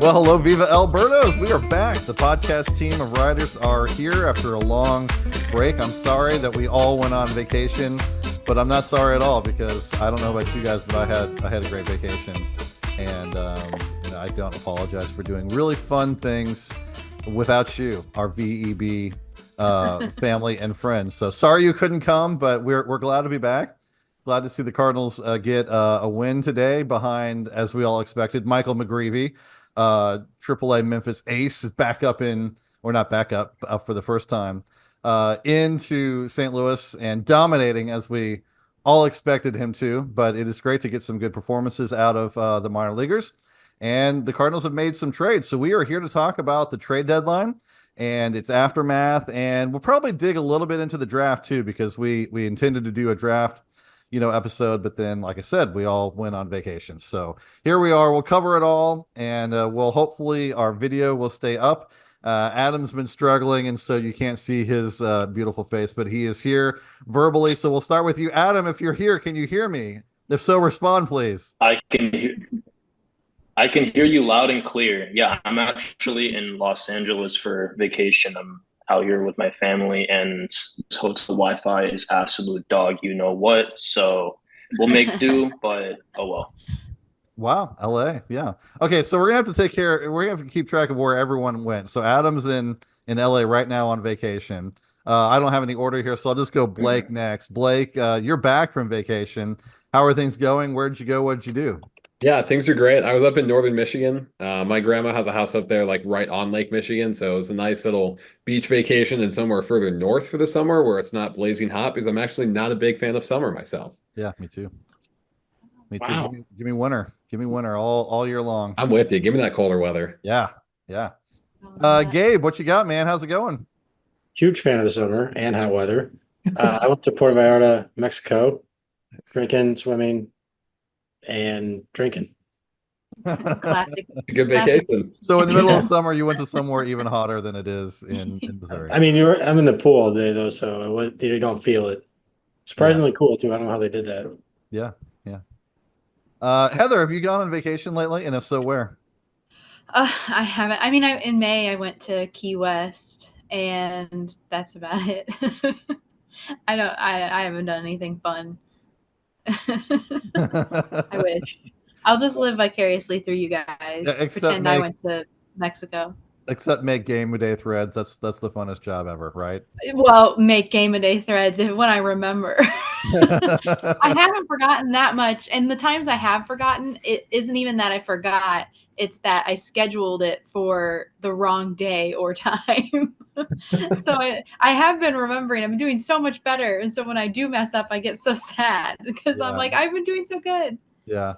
Well, hello, Viva El Birdos. We are back. The podcast team of writers are here after a long break. I'm sorry that we all went on vacation, but I'm not sorry at all because I don't know about you guys, but I had a great vacation, and I don't apologize for doing really fun things without you, our VEB family and friends. So sorry you couldn't come, but we're glad to be back. Glad to see the Cardinals get a win today behind, as we all expected, Michael McGreevy. AAA Memphis ace is back up in, or not back up for the first time, into St. Louis and dominating as we all expected him to. But it is great to get some good performances out of the minor leaguers. And the Cardinals have made some trades. So we are here to talk about the trade deadline and its aftermath. And we'll probably dig a little bit into the draft too, because we intended to do a draft episode, but then, like I said, we all went on vacation. So here we are. We'll cover it all, and we'll hopefully our video will stay up. Adam's been struggling, and so you can't see his beautiful face, but he is here verbally. So we'll start with you, Adam. If you're here, can you hear me? If so, respond, please. I can hear you loud and clear. Yeah, I'm actually in Los Angeles for vacation. I'm out here with my family, and this hotel Wi-Fi is absolute dog, you know what? So we'll make do, but oh well. Wow, LA, yeah. Okay, so we're gonna have to we're gonna have to keep track of where everyone went. So Adam's in LA right now on vacation. I don't have any order here, so I'll just go Blake next. Blake, you're back from vacation. How are things going? Where'd you go? What'd you do? Yeah, things are great. I was up in northern Michigan. My grandma has a house up there, like right on Lake Michigan. So it was a nice little beach vacation and somewhere further north for the summer where it's not blazing hot because I'm actually not a big fan of summer myself. Yeah, me too. Me too. Wow. Give me winter. Give me winter all year long. I'm with you. Give me that colder weather. Yeah, yeah. Gabe, what you got, man? How's it going? Huge fan of the summer and hot weather. I went to Puerto Vallarta, Mexico, drinking, swimming, and drinking. Classic. Good vacation. So in the middle of summer, you went to somewhere even hotter than it is in Missouri. I mean, I'm in the pool all day though, so you don't feel it. Surprisingly cool too. I don't know how they did that. Yeah, yeah. Heather, have you gone on vacation lately? And if so, where? I haven't. I mean, in May I went to Key West, and that's about it. I haven't done anything fun. I wish. I'll just live vicariously through you guys. Yeah, Pretend I went to Mexico. Except make game a day threads. That's the funnest job ever, right? Well, make game a day threads when I remember. I haven't forgotten that much, and the times I have forgotten, it isn't even that I forgot. It's that I scheduled it for the wrong day or time. So I have been remembering. I'm doing so much better, and so when I do mess up, I get so sad because I'm like, I've been doing so good. Yeah.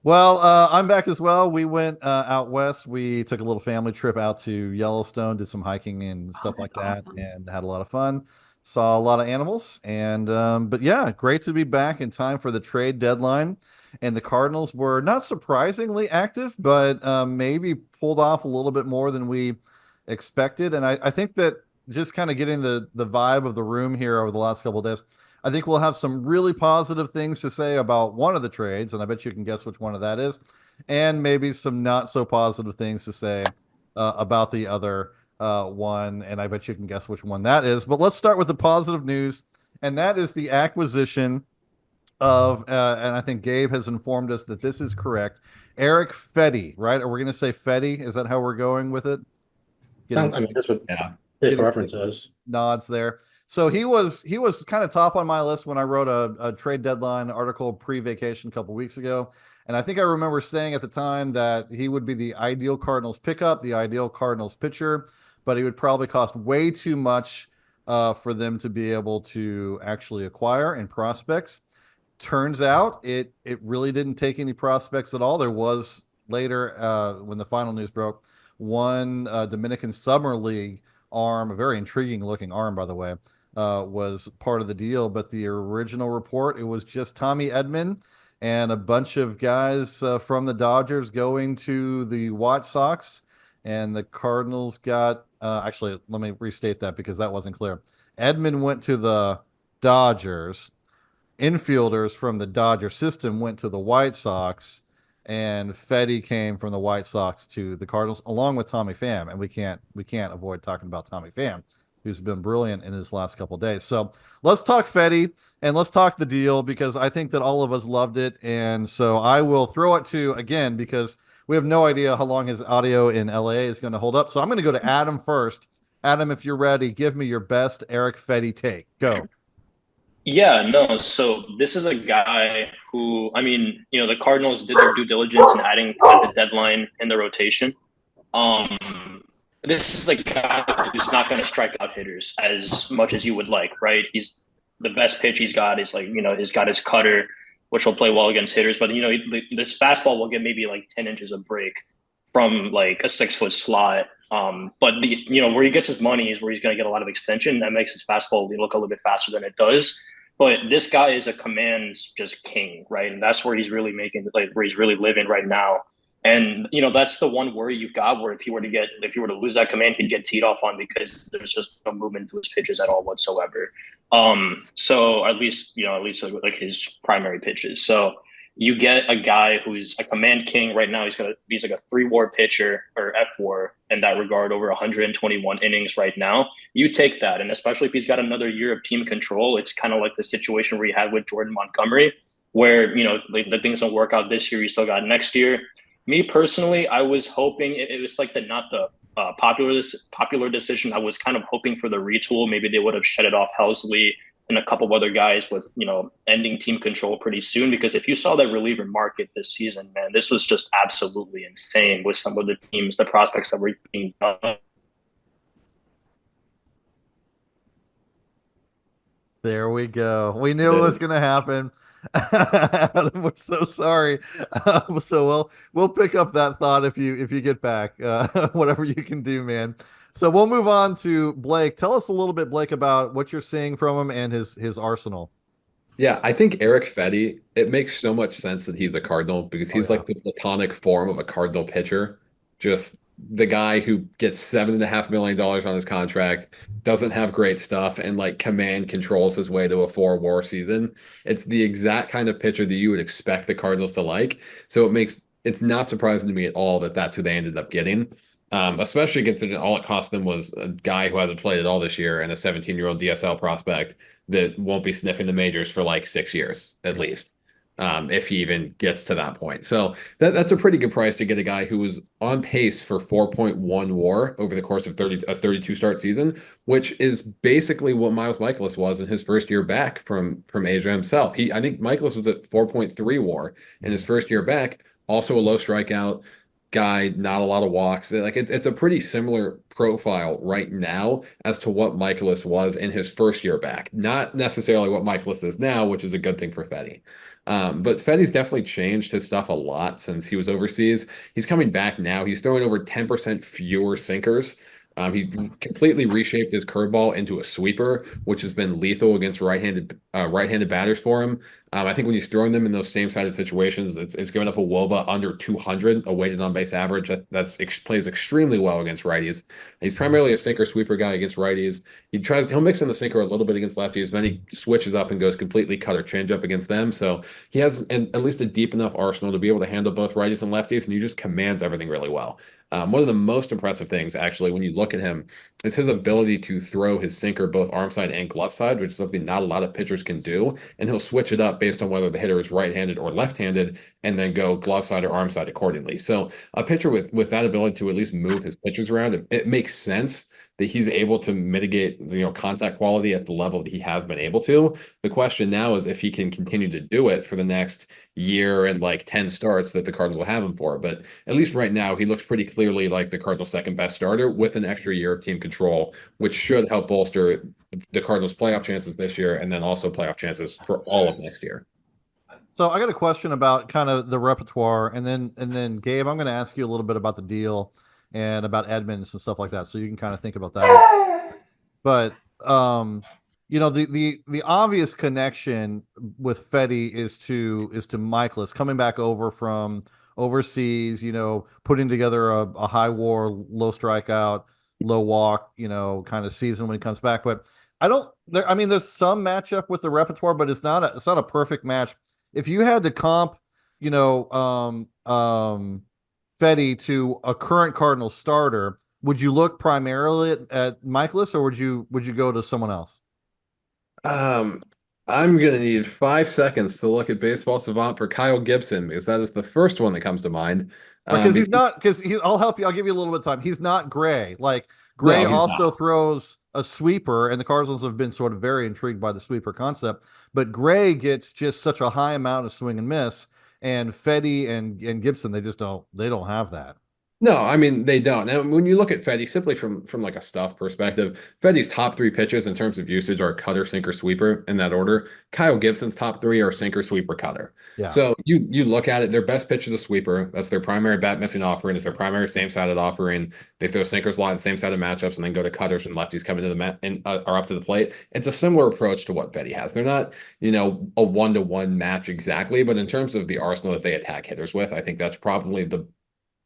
Well, I'm back as well. We went out west. We took a little family trip out to Yellowstone, did some hiking and stuff like that, awesome. and had a lot of fun. Saw a lot of animals, and but yeah, great to be back in time for the trade deadline. And the Cardinals were not surprisingly active, but maybe pulled off a little bit more than we expected. And I think that just kind of getting the vibe of the room here over the last couple of days, I think we'll have some really positive things to say about one of the trades, and I bet you can guess which one of that is, and maybe some not so positive things to say about the other one, and I bet you can guess which one that is. But let's start with the positive news, and that is the acquisition of, and I think Gabe has informed us that this is correct, Eric Fetty, right? Are we going to say Fetty? Is that how we're going with it? I mean, that's what his reference is. Nods there. So he was kind of top on my list when I wrote a trade deadline article pre-vacation a couple weeks ago. And I think I remember saying at the time that he would be the ideal Cardinals pickup, the ideal Cardinals pitcher, but he would probably cost way too much for them to be able to actually acquire in prospects. Turns out it really didn't take any prospects at all. There was later, when the final news broke, one Dominican Summer League arm, a very intriguing looking arm, by the way, was part of the deal. But the original report, it was just Tommy Edman and a bunch of guys from the Dodgers going to the White Sox. And the Cardinals got, actually, let me restate that because that wasn't clear. Edman went to the Dodgers. Infielders from the Dodger system went to the White Sox. and Fetty came from the White Sox to the Cardinals, along with Tommy Pham, and we can't avoid talking about Tommy Pham, who's been brilliant in his last couple of days. So let's talk Fetty and let's talk the deal, because I think that all of us loved it, and so I will throw it to again because we have no idea how long his audio in LA is going to hold up. So I'm going to go to Adam first. Adam, if you're ready, give me your best Eric Fetty take. Go. Yeah, no. So this is a guy who, I mean, the Cardinals did their due diligence in adding at the deadline in the rotation. This is a guy who's not going to strike out hitters as much as you would like, right? He's the best pitch he's got is he's got his cutter, which will play well against hitters. But this fastball will get maybe like 10 inches of break from like a 6-foot slot. But where he gets his money is where he's going to get a lot of extension. That makes his fastball look a little bit faster than it does. But this guy is a command just king, right? And that's where he's really where he's really living right now. And that's the one worry you've got, where if he were to lose that command, he'd get teed off on, because there's just no movement to his pitches at all whatsoever. So at least like his primary pitches. So you get a guy who's a command king right now. He's like a 3-WAR pitcher, or F-WAR in that regard, over 121 innings right now. You take that, and especially if he's got another year of team control, it's kind of like the situation where you had with Jordan Montgomery, where the things don't work out this year, you still got next year. Me personally, I was hoping it was like not the popular decision. I was kind of hoping for the retool. Maybe they would have shedded off Helsley and a couple of other guys with, ending team control pretty soon. Because if you saw that reliever market this season, man, this was just absolutely insane with some of the teams, the prospects that were being done. There we go. We knew it was going to happen. Adam, we're so sorry. So we'll pick up that thought if you get back, whatever you can do, man. So we'll move on to Blake. Tell us a little bit, Blake, about what you're seeing from him and his arsenal. Yeah, I think Eric Fetty, it makes so much sense that he's a Cardinal, because he's like the platonic form of a Cardinal pitcher. Just the guy who gets $7.5 million on his contract, doesn't have great stuff, and like command controls his way to a 4-WAR season. It's the exact kind of pitcher that you would expect the Cardinals to like. So it's not surprising to me at all that that's who they ended up getting. Especially considering all it cost them was a guy who hasn't played at all this year and a 17-year-old DSL prospect that won't be sniffing the majors for like 6 years at least, if he even gets to that point. So that's a pretty good price to get a guy who was on pace for 4.1 WAR over the course of a 32 start season, which is basically what Miles Mikolas was in his first year back from Asia himself. I think Mikolas was at 4.3 WAR in his first year back, also a low strikeout guy, not a lot of walks. Like it's a pretty similar profile right now as to what Mikolas was in his first year back. Not necessarily what Mikolas is now, which is a good thing for Fetty. But Fetty's definitely changed his stuff a lot since he was overseas. He's coming back now. He's throwing over 10% fewer sinkers. He completely reshaped his curveball into a sweeper, which has been lethal against right-handed batters for him. I think when he's throwing them in those same-sided situations, it's giving up a WOBA under 200, a weighted on-base average. That plays extremely well against righties. He's primarily a sinker sweeper guy against righties. He'll mix in the sinker a little bit against lefties, then he switches up and goes completely cutter changeup against them. So he has at least a deep enough arsenal to be able to handle both righties and lefties, and he just commands everything really well. One of the most impressive things, actually, when you look at him, is his ability to throw his sinker both arm side and glove side, which is something not a lot of pitchers can do. And he'll switch it up based on whether the hitter is right-handed or left-handed, and then go glove side or arm side accordingly. So a pitcher with that ability to at least move his pitches around, it makes sense that he's able to mitigate, contact quality at the level that he has been able to. The question now is if he can continue to do it for the next year and like 10 starts that the Cardinals will have him for. But at least right now, he looks pretty clearly like the Cardinals' second best starter with an extra year of team control, which should help bolster the Cardinals' playoff chances this year, and then also playoff chances for all of next year. So I got a question about kind of the repertoire, and then Gabe, I'm going to ask you a little bit about the deal and about Edmonds and stuff like that, so you can kind of think about that. But the obvious connection with Fetty is to Mikolas coming back over from overseas, putting together a high WAR, low strikeout, low walk, kind of season when he comes back. But there's some matchup with the repertoire, but it's not a perfect match. If you had to comp Fetty to a current Cardinals starter, would you look primarily at Michaelis, or would you go to someone else? I'm gonna need 5 seconds to look at Baseball Savant for Kyle Gibson because that is the first one that comes to mind. Because he's not, because I'll help you. I'll give you a little bit of time. He's not Gray. Like Gray No, he's also not. throws a sweeper, and the Cardinals have been sort of very intrigued by the sweeper concept. But Gray gets just such a high amount of swing and miss, and Fetty and Gibson, they don't have that. No, I mean they don't. And when you look at Fetty, simply from like a stuff perspective, Fetty's top three pitches in terms of usage are cutter, sinker, sweeper in that order. Kyle Gibson's top three are sinker, sweeper, cutter. Yeah. So you look at it, their best pitch is a sweeper. That's their primary bat missing offering. It's their primary same-sided offering. They throw sinkers a lot in same-sided matchups and then go to cutters when lefties come into the mat and are up to the plate. It's a similar approach to what Fetty has. They're not, a one-to-one match exactly, but in terms of the arsenal that they attack hitters with, I think that's probably the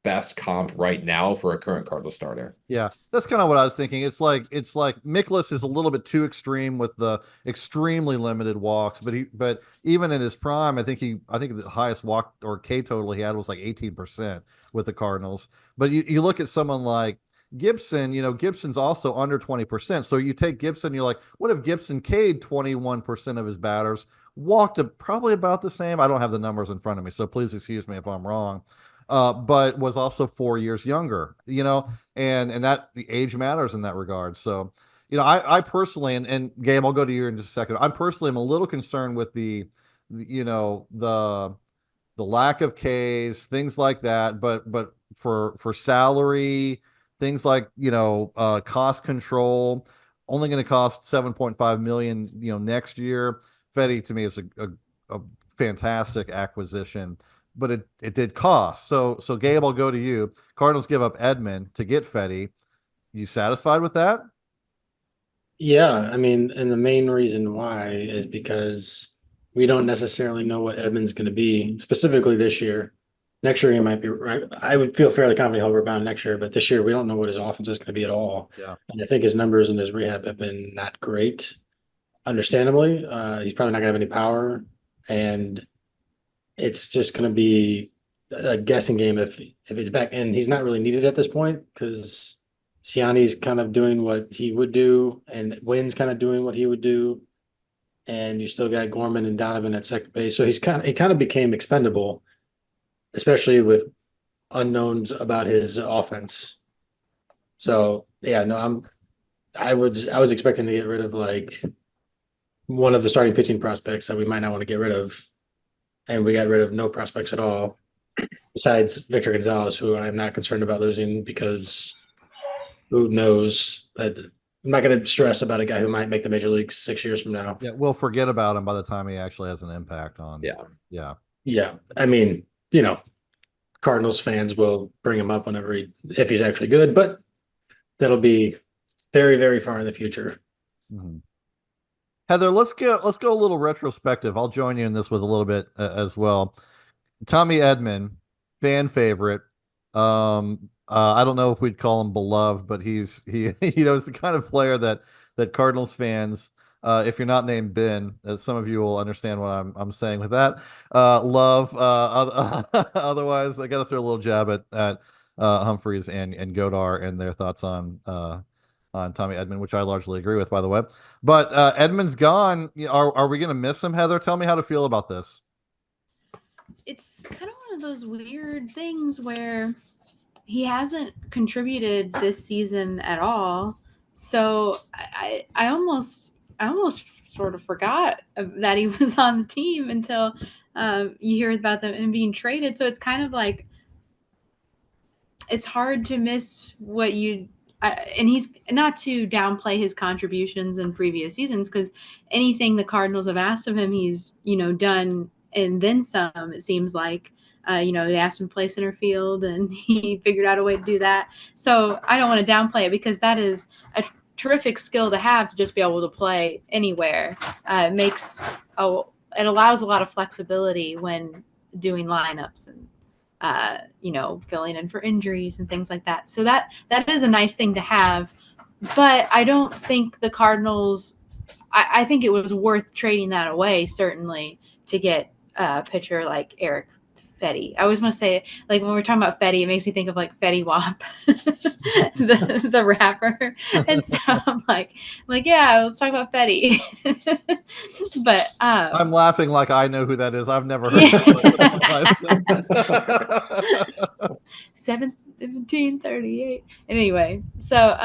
best comp right now for a current Cardinals starter. Yeah, that's kind of what I was thinking. It's like Mikolas is a little bit too extreme with the extremely limited walks, but even in his prime, I think the highest walk or K total he had was like 18% with the Cardinals. But you look at someone like Gibson, Gibson's also under 20%. So you take Gibson, you're like, what if Gibson K'd 21% of his batters, walked probably about the same? I don't have the numbers in front of me, so please excuse me if I'm wrong. But was also 4 years younger, and that the age matters in that regard. So, I personally, and Gabe, I'll go to you in just a second. I'm personally, I'm a little concerned with the lack of Ks, things like that. But for salary, things like, cost control, only going to cost 7.5 million, next year. Fetty to me is a fantastic acquisition, but it did cost. So Gabe, I'll go to you. Cardinals give up Edman to get Fetty. You satisfied with that? Yeah, I mean, and the main reason why is because we don't necessarily know what Edmonds going to be specifically this year. Next year, he might be right. I would feel fairly confident he'll rebound next year, but this year we don't know what his offense is going to be at all. Yeah. And I think his numbers in his rehab have been not great. Understandably, he's probably not going to have any power, and it's just going to be a guessing game if he's back. And he's not really needed at this point because Siani's kind of doing what he would do, and Wynn's kind of doing what he would do, and you still got Gorman and Donovan at second base. So he kind of became expendable, especially with unknowns about his offense. So yeah, no, I was expecting to get rid of like one of the starting pitching prospects that we might not want to get rid of, and we got rid of no prospects at all, besides Victor Gonzalez, who I'm not concerned about losing because who knows that. I'm not going to stress about a guy who might make the major leagues 6 years from now. Yeah, we'll forget about him by the time he actually has an impact on. Yeah. I mean, Cardinals fans will bring him up if he's actually good, but that'll be very, very far in the future. Mm-hmm. Heather, let's go a little retrospective. I'll join you in this with a little bit as well. Tommy Edman, fan favorite. I don't know if we'd call him beloved, but he's is the kind of player that Cardinals fans, if you're not named Ben, some of you will understand what I'm saying with that, love. Otherwise, I got to throw a little jab at Humphreys and Godar and their thoughts on Tommy Edman, which I largely agree with, by the way. But Edman's gone. Are we going to miss him, Heather? Tell me how to feel about this. It's kind of one of those weird things where he hasn't contributed this season at all. So I almost sort of forgot that he was on the team until you hear about him being traded. So it's kind of like it's hard to miss what you. And he's not to downplay his contributions in previous seasons, because anything the Cardinals have asked of him, he's done and then some. It seems like they asked him to play center field, and he figured out a way to do that. So I don't want to downplay it, because that is a terrific skill to have, to just be able to play anywhere. It allows a lot of flexibility when doing lineups and filling in for injuries and things like that. So that is a nice thing to have. But I don't think the Cardinals, I think it was worth trading that away, certainly, to get a pitcher like Eric Fetty. I always want to say, like, when we're talking about Fetty, it makes me think of like Fetty Wap, the rapper. And so I'm like, yeah, let's talk about Fetty. But I'm laughing like I know who that is. I've never heard Yeah. of my life. 1738. Anyway, so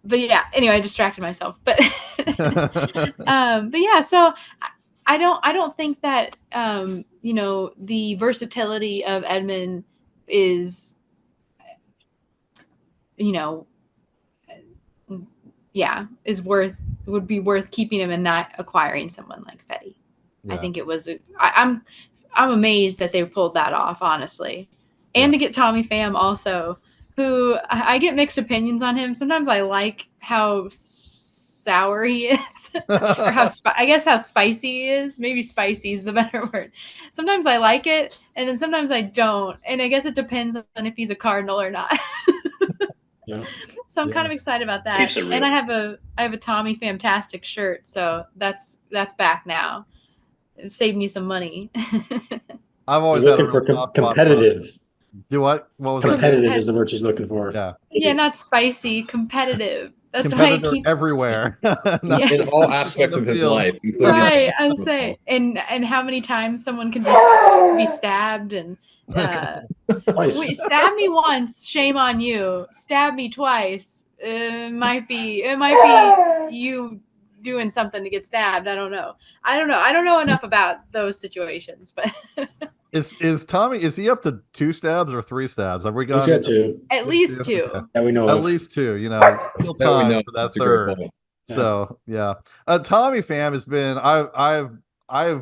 but yeah, anyway, I distracted myself. But but yeah, so I don't think that you know, the versatility of Edmund is, you know, yeah, would be worth keeping him and not acquiring someone like Fetty. I Yeah. think it was I'm amazed that they pulled that off, honestly. And to get Tommy Pham also, who I get mixed opinions on him. Sometimes I like how sour he is, or how I guess how spicy he is. Maybe spicy is the better word. Sometimes I like it, and then sometimes I don't. And I guess it depends on if he's a Cardinal or not. Yeah. So I'm kind of excited about that. Keeps it real. And I have a Tommy Fantastic shirt, so that's back now. It saved me some money. I've always You're had a looking real for soft spot. competitive. Do what? What was that? Competitive is the word she's looking for. Yeah. Yeah, not spicy, competitive. That's Competitor why I keep everywhere. Not Yeah. In just all on aspects the of his field. life, including right. I football. say, and how many times someone can be stabbed and Twice. stab me once, shame on you. Stab me twice, it might be you doing something to get stabbed. I don't know. I don't know enough about those situations, but Is Tommy, is he up to 2 stabs or 3 stabs? Have we He's gone got two at least Okay. two. that we know At of. least 2, you know, still That we time know for that that's a great third. point. So yeah, Tommy Pham has been I've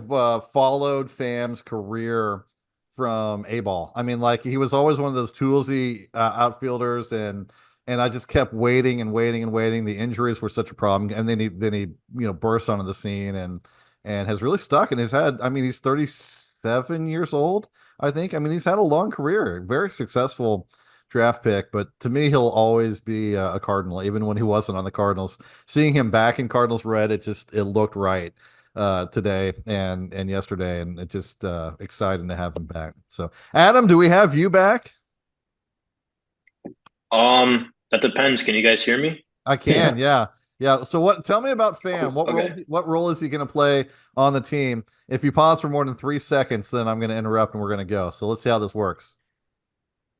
followed Pham's career from A-ball. I mean, like he was always one of those toolsy outfielders, and I just kept waiting and waiting and waiting. The injuries were such a problem, and then he you know burst onto the scene and has really stuck. And has had, I mean, he's 37 years old, I think. I mean, he's had a long career, very successful draft pick, but to me, he'll always be a Cardinal, even when he wasn't on the Cardinals. Seeing him back in Cardinals red, it looked right today and yesterday, and it just exciting to have him back. So, Adam, do we have you back? That depends. Can you guys hear me? I can, yeah. So, what? Tell me about Pham. Cool. Okay. What role is he going to play on the team? If you pause for more than 3 seconds, then I'm going to interrupt and we're going to go. So, let's see how this works.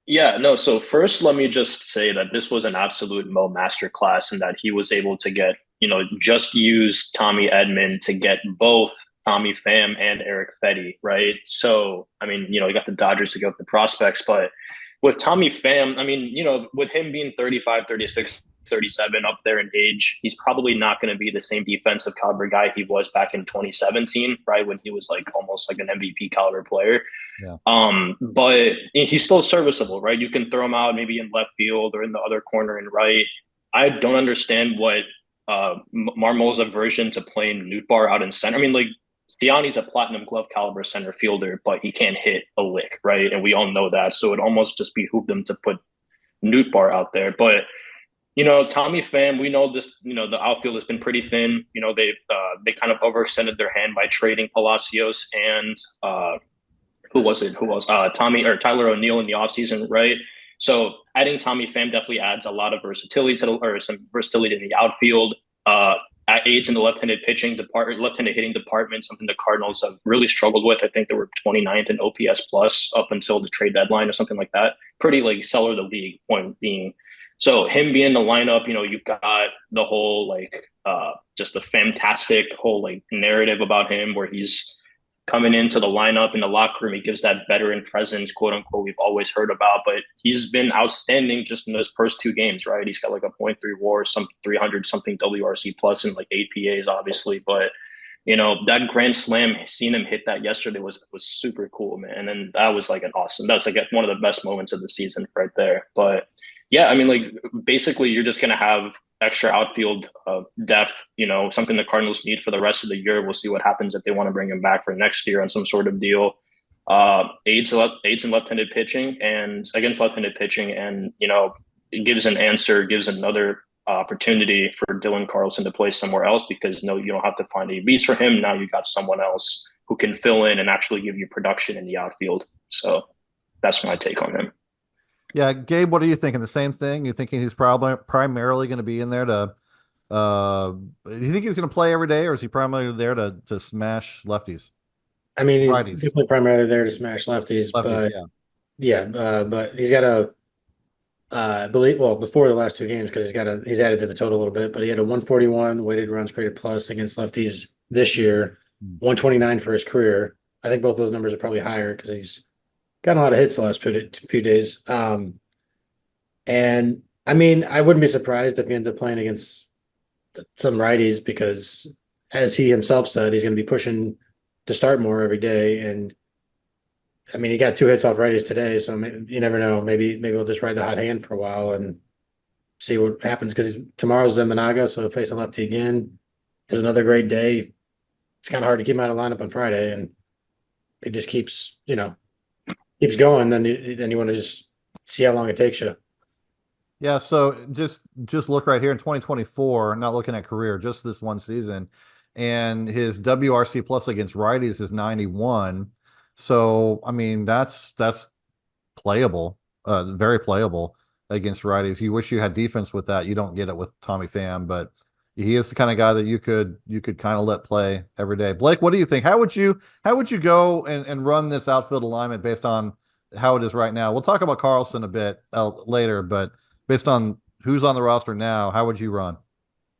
Yeah, no. So first, let me just say that this was an absolute Mo masterclass, and that he was able to get, just use Tommy Edmond to get both Tommy Pham and Eric Fetty, right? So, I mean, you got the Dodgers to go with the prospects, but with Tommy Pham, I mean, with him being 35, 36, 37 up there in age, he's probably not going to be the same defensive caliber guy he was back in 2017, right? When he was like almost like an MVP caliber player. Yeah. But he's still serviceable, right? You can throw him out maybe in left field or in the other corner and right. I don't understand what Marmol's aversion to playing Nootbaar out in center. I mean, like Siani's a platinum glove caliber center fielder, but he can't hit a lick, right? And we all know that. So it almost just behooved them to put Nootbaar out there. But Tommy Pham, we know this. The outfield has been pretty thin. They kind of overextended their hand by trading Palacios and who was Tyler O'Neill in the offseason, right? So adding Tommy Pham definitely adds a lot of versatility some versatility in the outfield. Aids in the left-handed hitting department, something the Cardinals have really struggled with. I think they were 29th in OPS plus up until the trade deadline or something like that. Pretty like stellar of the league, point being. So him being in the lineup, you've got the whole just a fantastic whole narrative about him where he's coming into the lineup in the locker room. He gives that veteran presence, quote unquote, we've always heard about, but he's been outstanding just in those first 2 games, right? He's got like a .3 WAR, some 300 something WRC plus and like 8 PAs, obviously. But that grand slam, seeing him hit that yesterday was super cool, man. And that was like that's like one of the best moments of the season right there. But yeah, I mean, like basically you're just going to have extra outfield depth, something the Cardinals need for the rest of the year. We'll see what happens if they want to bring him back for next year on some sort of deal. Aids in left-handed pitching and against left-handed pitching, and it gives another opportunity for Dylan Carlson to play somewhere else because no, you don't have to find ABs for him. Now you got someone else who can fill in and actually give you production in the outfield. So that's my take on him. Yeah, Gabe, what are you thinking? The same thing? You thinking he's probably primarily going to be in there to do you think he's going to play every day, or is he primarily there to smash lefties? I mean, he's Righties. definitely primarily there to smash lefties, Lefties, but but he's got a I believe before the last two games because he's added to the total a little bit, but he had a 141 weighted runs created plus against lefties this year, 129 for his career. I think both those numbers are probably higher because he's gotten a lot of hits the last few days. And I mean, I wouldn't be surprised if he ends up playing against some righties because, as he himself said, he's going to be pushing to start more every day. And I mean, he got 2 hits off righties today, so you never know. Maybe we'll just ride the hot hand for a while and see what happens because tomorrow's Zemanaga, so facing lefty again is another great day. It's kind of hard to keep him out of lineup on Friday, and if he just keeps going, then you want to just see how long it takes you. Yeah, so just look right here in 2024, not looking at career, just this one season, and his WRC plus against righties is 91. So I mean that's playable, very playable against righties. You wish you had defense with that. You don't get it with Tommy Pham, but he is the kind of guy that you could kind of let play every day. Blake, what do you think? How would you go and run this outfield alignment based on how it is right now? We'll talk about Carlson a bit later, but based on who's on the roster now, how would you run?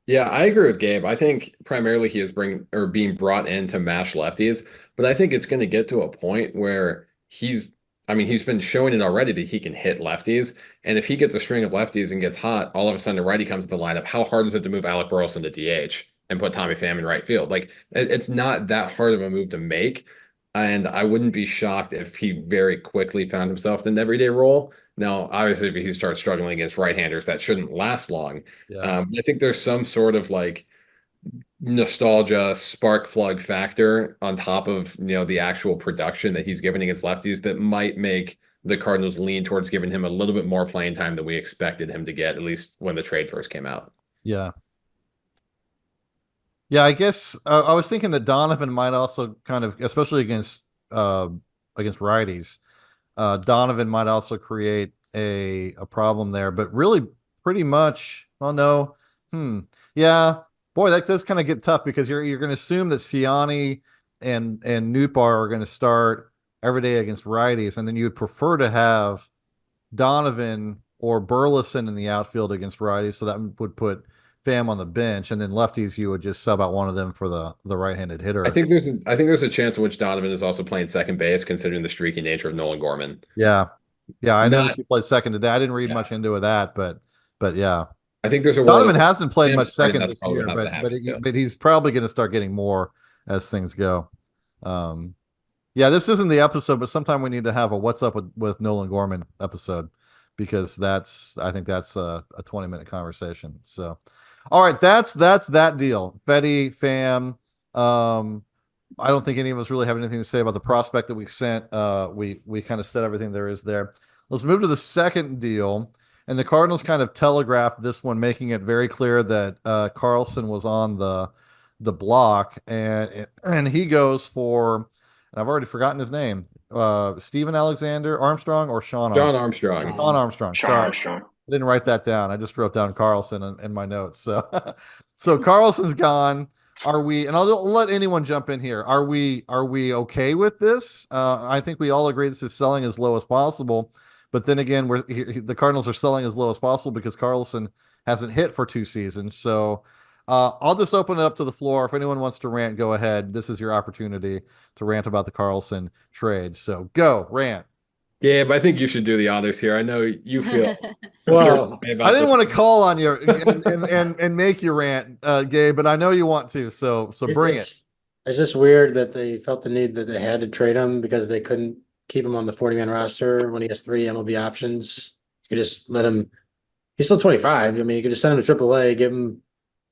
Yeah, I agree with Gabe. I think primarily he is being brought in to mash lefties, but I think it's going to get to a point where he's been showing it already that he can hit lefties. And if he gets a string of lefties and gets hot, all of a sudden a righty comes to the lineup. How hard is it to move Alec Burleson to DH and put Tommy Pham in right field? Like, it's not that hard of a move to make. And I wouldn't be shocked if he very quickly found himself in an everyday role. Now, obviously, if he starts struggling against right-handers, that shouldn't last long. Yeah. I think there's some sort of like nostalgia spark plug factor on top of the actual production that he's given against lefties that might make the Cardinals lean towards giving him a little bit more playing time than we expected him to get, at least when the trade first came out. Yeah. Yeah, I guess I was thinking that Donovan might also kind of, especially against righties, Donovan might also create a problem there. But really, pretty much, oh no, yeah, boy, that does kind of get tough because you're going to assume that Siani and Nootbaar are going to start every day against righties, and then you would prefer to have Donovan or Burleson in the outfield against righties, so that would put Pham on the bench, and then lefties you would just sub out one of them for the right-handed hitter. I think there's a chance in which Donovan is also playing second base, considering the streaky nature of Nolan Gorman. Yeah, I noticed he played second today. I didn't read much into that, but yeah. I think there's a Donovan hasn't played much second this probably year, has to happen, but he's probably going to start getting more as things go. Yeah, this isn't the episode, but sometime we need to have a "What's Up with Nolan Gorman" episode because I think that's a 20-minute conversation. So, all right, that's that deal. Betty, Pham. I don't think any of us really have anything to say about the prospect that we sent. We kind of said everything there is there. Let's move to the second deal. And the Cardinals kind of telegraphed this one, making it very clear that Carlson was on the block, and he goes for, and I've already forgotten his name, Steven Alexander Armstrong or Sean Armstrong. Sean Armstrong. Sean Sorry. Armstrong. I didn't write that down. I just wrote down Carlson in my notes. So, so Carlson's gone. Are we? And I'll let anyone jump in here. Are we okay with this? I think we all agree this is selling as low as possible. But then again, the Cardinals are selling as low as possible because Carlson hasn't hit for 2 seasons. So I'll just open it up to the floor. If anyone wants to rant, go ahead. This is your opportunity to rant about the Carlson trade. So go rant. Gabe, I think you should do the honors here. I know you feel well. I didn't want to call on you and make you rant, Gabe, but I know you want to. So bring it. It's just weird that they felt the need that they had to trade him because they couldn't keep him on the 40-man roster when he has 3 MLB options. You could just let him. He's still 25. I mean, you could just send him to AAA, give him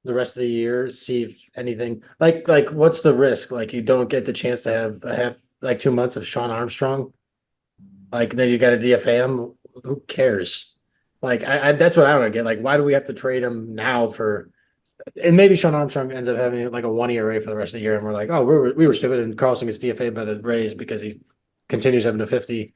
the rest of the year, see if anything. Like what's the risk? Like, you don't get the chance to have 2 months of Sean Armstrong. Like, then you got to DFA him. Who cares? Like that's what I don't get. Like, why do we have to trade him now for? And maybe Sean Armstrong ends up having like a 1 ERA for the rest of the year, and we're like, oh, we were stupid, and Carlson gets DFA by the Rays because he continues having a 50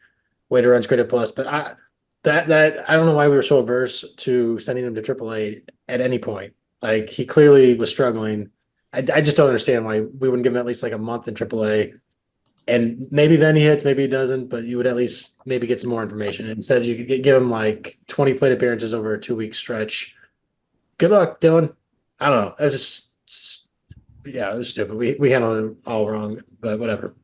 weighted runs created plus. But that I don't know why we were so averse to sending him to AAA at any point. Like he clearly was struggling. I just don't understand why we wouldn't give him at least like a month in AAA, and maybe then he hits, maybe he doesn't. But you would at least maybe get some more information. Instead, you could give him like 20 plate appearances over a 2 week stretch. Good luck, Dylan. I don't know. It's just yeah, it was stupid. We handled it all wrong, but whatever.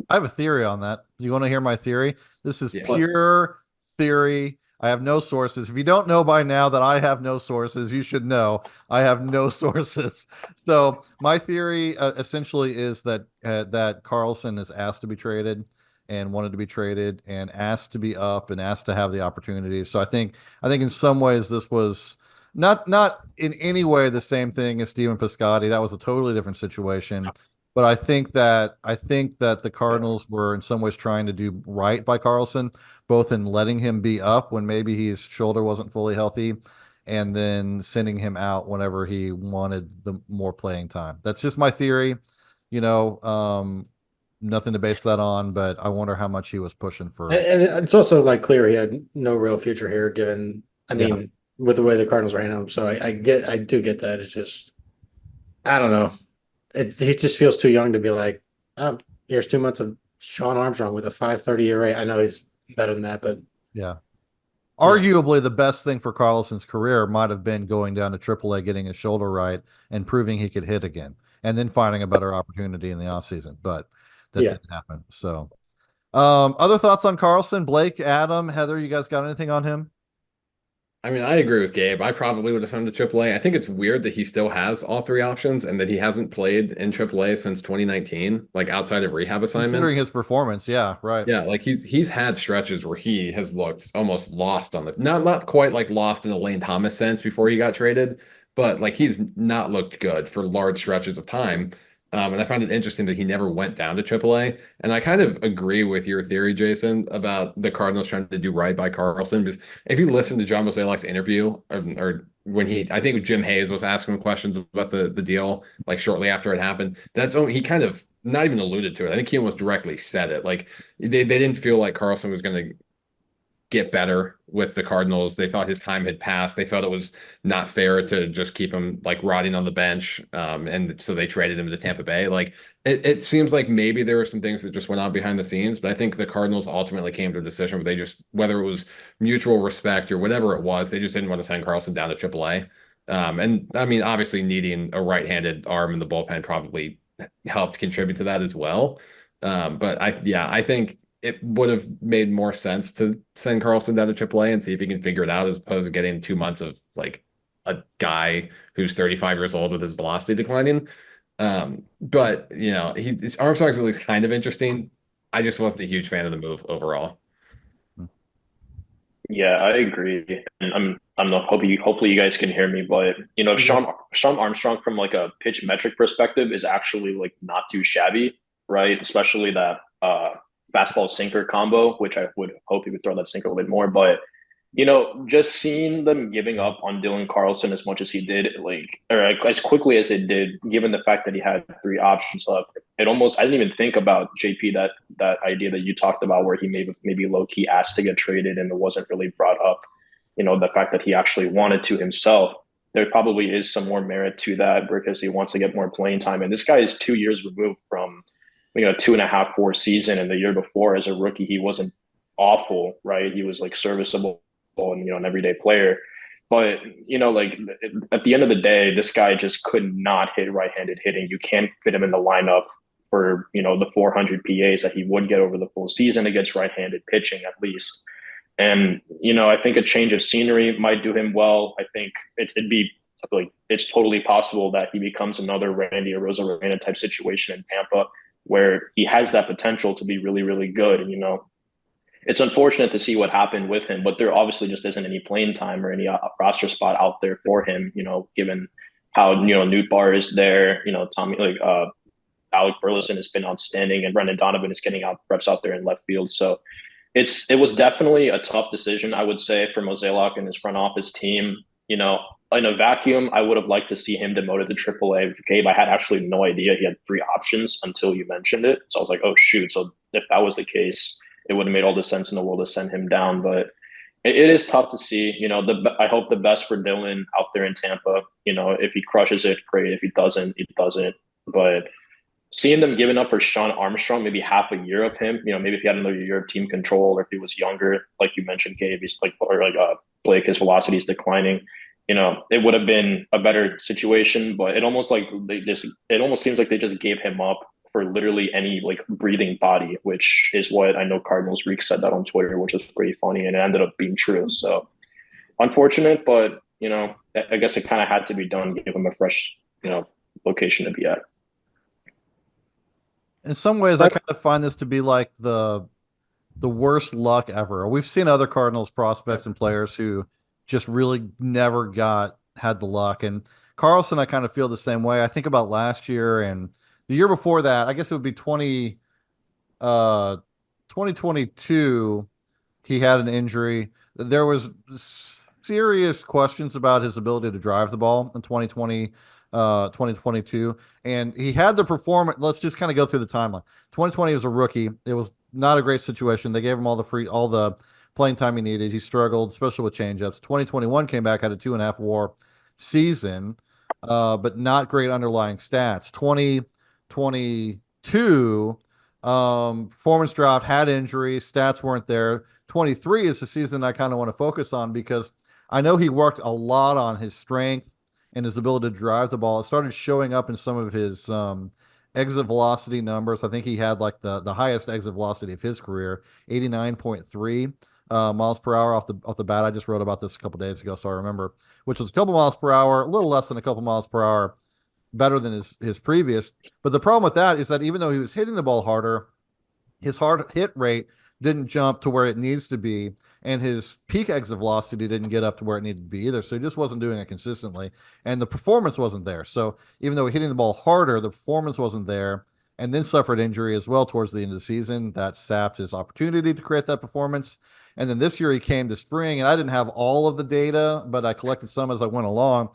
I have a theory on that. You want to hear my theory? This is Yeah. pure theory. I have no sources. If you don't know by now that I have no sources, you should know I have no sources. So my theory essentially is that Carlson is asked to be traded and wanted to be traded and asked to be up and asked to have the opportunities. So I think in some ways this was not in any way the same thing as Steven Piscotty. That was a totally different situation. But I think that the Cardinals were in some ways trying to do right by Carlson, both in letting him be up when maybe his shoulder wasn't fully healthy, and then sending him out whenever he wanted the more playing time. That's just my theory. You know, nothing to base that on, but I wonder how much he was pushing for. And it's also like clear he had no real future here, given I Yeah. mean, with the way the Cardinals ran him. So I do get that. It's just I don't know. He just feels too young to be like, oh, here's 2 months of Sean Armstrong with a 5.30 ERA. I know he's better than that, but Yeah. Arguably, the best thing for Carlson's career might have been going down to AAA, getting his shoulder right, and proving he could hit again, and then finding a better opportunity in the offseason. But that Yeah. didn't happen. So, other thoughts on Carlson? Blake, Adam, Heather, you guys got anything on him? I mean, I agree with Gabe. I probably would have sent him to AAA. I think it's weird that he still has all three options and that he hasn't played in AAA since 2019, like outside of rehab assignments. Considering his performance, yeah, right. Yeah, like he's had stretches where he has looked almost lost on the not quite like lost in a Lane Thomas sense before he got traded, but like he's not looked good for large stretches of time. And I find it interesting that he never went down to AAA. And I kind of agree with your theory, Jason, about the Cardinals trying to do right by Carlson. Because if you listen to John Mozeliak's interview, or when I think Jim Hayes was asking him questions about the deal, like shortly after it happened, he kind of not even alluded to it. I think he almost directly said it. Like they didn't feel like Carlson was going to get better with the Cardinals. They thought his time had passed. They felt it was not fair to just keep him like rotting on the bench. And so they traded him to Tampa Bay. Like it seems like maybe there were some things that just went on behind the scenes, but I think the Cardinals ultimately came to a decision where they just, whether it was mutual respect or whatever it was, they just didn't want to send Carlson down to AAA. And I mean, obviously needing a right-handed arm in the bullpen probably helped contribute to that as well. But I think it would have made more sense to send Carlson down to AAA and see if he can figure it out as opposed to getting 2 months of like a guy who's 35 years old with his velocity declining. But you know, Armstrong's at least kind of interesting. I just wasn't a huge fan of the move overall. Yeah, I agree. And I'm not hopefully you guys can hear me, but you know, Sean Armstrong from like a pitch metric perspective is actually like not too shabby, right? Especially that fastball sinker combo, which I would hope he would throw that sinker a little bit more. But you know, just seeing them giving up on Dylan Carlson as much as he did, or as quickly as it did, given the fact that he had three options left, I didn't even think about JP that idea that you talked about where he maybe low key asked to get traded and it wasn't really brought up. You know, the fact that he actually wanted to himself. There probably is some more merit to that because he wants to get more playing time. And this guy is 2 years removed from, 2.5, 4 season. And the year before, as a rookie, he wasn't awful, right? He was like serviceable and an everyday player. But like at the end of the day, this guy just could not hit right-handed hitting. You can't fit him in the lineup for the 400 PAs that he would get over the full season against right-handed pitching at least. And I think a change of scenery might do him well. I think it'd be like it's totally possible that he becomes another Randy Arozarena type situation in Tampa, where he has that potential to be really, really good. And it's unfortunate to see what happened with him, but there obviously just isn't any playing time or any roster spot out there for him, given how, Newt Barr is there, Alec Burleson has been outstanding and Brendan Donovan is getting out reps out there in left field. So it was definitely a tough decision, I would say, for Mozeliak and his front office team. You know, in a vacuum, I would have liked to see him demoted to AAA. Gabe, I had actually no idea he had three options until you mentioned it. So I was like, oh shoot. So if that was the case, it would have made all the sense in the world to send him down. But it is tough to see. You know, I hope the best for Dylan out there in Tampa. You know, if he crushes it, great. If he doesn't, he doesn't. But seeing them giving up for Sean Armstrong, maybe half a year of him, you know, maybe if he had another year of team control, or if he was younger, like you mentioned, Gabe, he's like, or like Blake, his velocity is declining. You know, it would have been a better situation, but it almost seems like they just gave him up for literally any like breathing body, which is what I know Cardinals Reek said that on Twitter, which was pretty funny, and it ended up being true. So unfortunate, but you know, I guess it kind of had to be done, give him a fresh, you know, location to be at. In some ways, I kind of find this to be like the worst luck ever. We've seen other Cardinals prospects and players who just really never had the luck. And Carlson, I kind of feel the same way. I think about last year and the year before that. I guess it would be 2022. He had an injury. There was serious questions about his ability to drive the ball in 2022, and he had the performance. Let's just kind of go through the timeline. 2020 was a rookie. It was not a great situation. They gave him all the playing time he needed. He struggled, especially with changeups. 2021 came back, had a 2.5 WAR season, but not great underlying stats. 2022 performance dropped, had injuries, stats weren't there. 23 is the season I kind of want to focus on because I know he worked a lot on his strength and his ability to drive the ball. It started showing up in some of his exit velocity numbers. I think he had like the highest exit velocity of his career, 89.3 miles per hour off the bat. I just wrote about this a couple days ago, so I remember, which was a couple miles per hour, a little less than a couple miles per hour, better than his previous. But the problem with that is that even though he was hitting the ball harder, his hard hit rate didn't jump to where it needs to be, and his peak exit velocity didn't get up to where it needed to be either. So he just wasn't doing it consistently, and the performance wasn't there. So even though hitting the ball harder, the performance wasn't there, and then suffered injury as well towards the end of the season. That sapped his opportunity to create that performance. And then this year he came to spring, and I didn't have all of the data, but I collected some as I went along.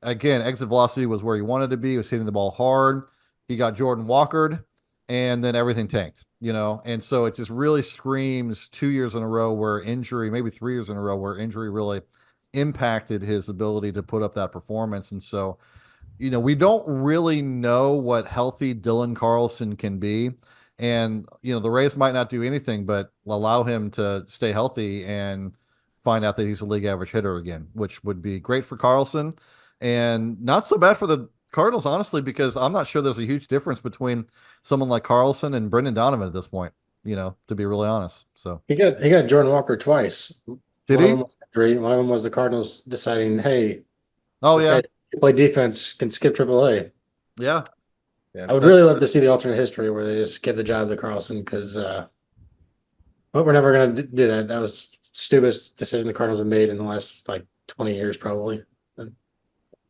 Again, exit velocity was where he wanted to be. He was hitting the ball hard. He got Jordan Walkered, and then everything tanked, you know? And so it just really screams 2 years in a row where injury, maybe 3 years in a row where injury really impacted his ability to put up that performance. And so, you know, we don't really know what healthy Dylan Carlson can be. And, you know, the Rays might not do anything but allow him to stay healthy and find out that he's a league average hitter again, which would be great for Carlson and not so bad for the Cardinals, honestly, because I'm not sure there's a huge difference between someone like Carlson and Brendan Donovan at this point, you know, to be really honest. So He got Jordan Walker twice. did One of he? them was injury. One of them was the Cardinals deciding, hey, Oh this yeah, guy can play defense, can skip AAA. yeah. I would really love to see the alternate history where they just give the job to Carlson because, but we're never going to do that. That was stupidest decision the Cardinals have made in the last like 20 years, probably.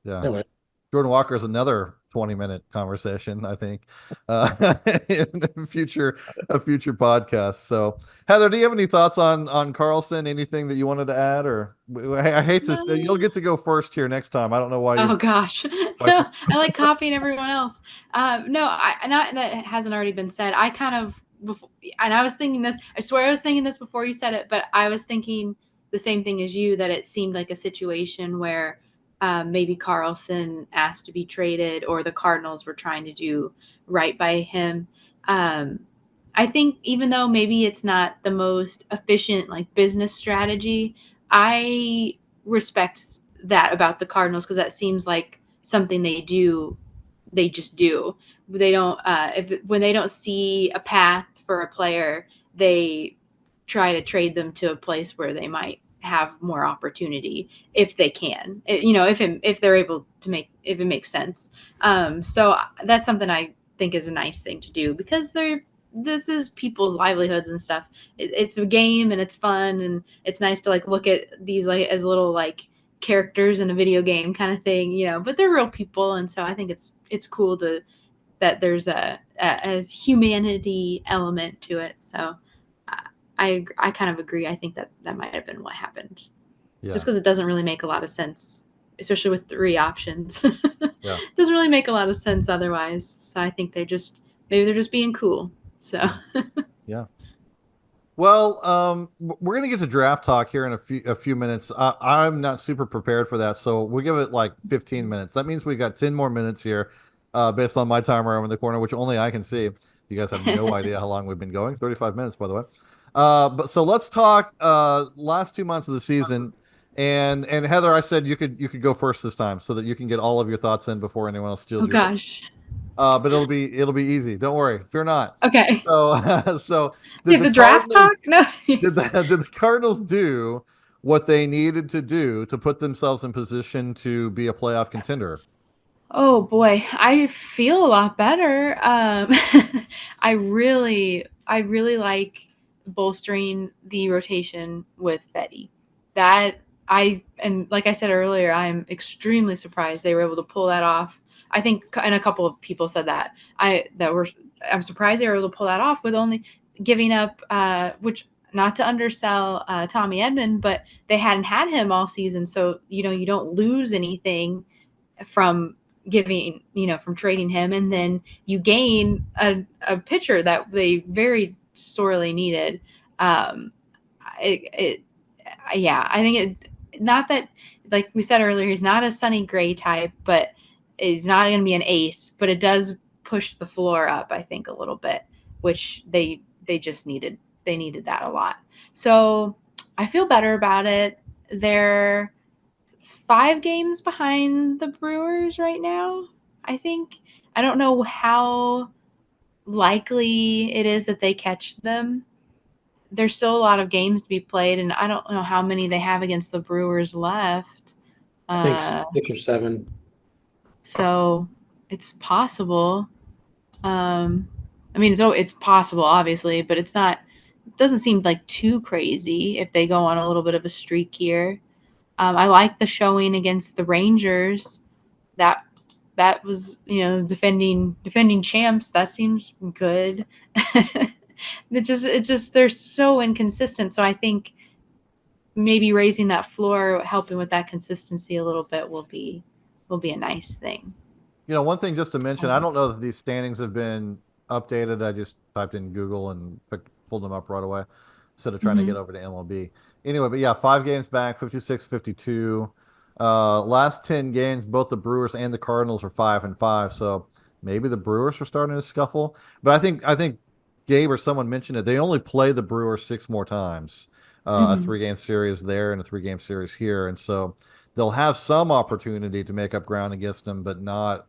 Yeah. Anyway, Jordan Walker is another 20-minute conversation, I think, in a future podcast. So, Heather, do you have any thoughts on Carlson? Anything that you wanted to add, or I hate to, you'll get to go first here next time. I don't know why. Oh gosh, no, I like copying everyone else. No, not that it hasn't already been said. I kind of, and I was thinking this. I swear I was thinking this before you said it, but I was thinking the same thing as you, that it seemed like a situation where maybe Carlson asked to be traded, or the Cardinals were trying to do right by him. I think even though maybe it's not the most efficient like business strategy, I respect that about the Cardinals because that seems like something they do. They just do. They don't when they don't see a path for a player, they try to trade them to a place where they might have more opportunity if they can, you know, if they're able to if it makes sense. So that's something I think is a nice thing to do because this is people's livelihoods and stuff. It's a game and it's fun and it's nice to like look at these like as little like characters in a video game kind of thing, you know, but they're real people. And so I think it's cool that there's a humanity element to it. So I kind of agree. I think that might have been what happened. Yeah. Just because it doesn't really make a lot of sense, especially with 3 options. Yeah. Doesn't really make a lot of sense otherwise. So I think maybe they're just being cool. So Yeah. Well, we're gonna get to draft talk here in a few minutes. I'm not super prepared for that, so we'll give it like 15 minutes. That means we got 10 more minutes here, based on my timer over in the corner, which only I can see. You guys have no idea how long we've been going. 35 minutes, by the way. But so let's talk last 2 months of the season. And Heather, I said you could go first this time so that you can get all of your thoughts in before anyone else steals oh your. gosh. But it'll be easy. Don't worry. Fear not. Okay. So so Did the draft talk? No. did the Cardinals do what they needed to do to put themselves in position to be a playoff contender? Oh boy, I feel a lot better. I really like bolstering the rotation with Betty. And like I said earlier, I'm extremely surprised they were able to pull that off. I think, and a couple of people said that I'm surprised they were able to pull that off with only giving up, which not to undersell Tommy Edman, but they hadn't had him all season, so you don't lose anything from from trading him, and then you gain a pitcher that they very sorely needed. I think not that, like we said earlier, he's not a Sonny Gray type, but he's not going to be an ace, but it does push the floor up, I think, a little bit, which they just needed. They needed that a lot. So I feel better about it. They're 5 games behind the Brewers right now, I think. I don't know how likely it is that they catch them. There's still a lot of games to be played, and I don't know how many they have against the Brewers left. I think 6 or 7. So it's possible. I mean, it's possible, obviously, but it doesn't seem like too crazy if they go on a little bit of a streak here. I like the showing against the Rangers. That was, defending champs. That seems good. It's just they're so inconsistent. So I think maybe raising that floor, helping with that consistency a little bit, will be a nice thing. One thing just to mention, I don't know that these standings have been updated. I just typed in Google and pulled them up right away instead of trying to get over to MLB. Anyway, but yeah, 5 games back, 56-52. Last 10 games, both the Brewers and the Cardinals are 5-5. So maybe the Brewers are starting to scuffle. But I think Gabe or someone mentioned it. They only play the Brewers 6 more times. A 3-game series there and a 3-game series here, and so they'll have some opportunity to make up ground against them, but not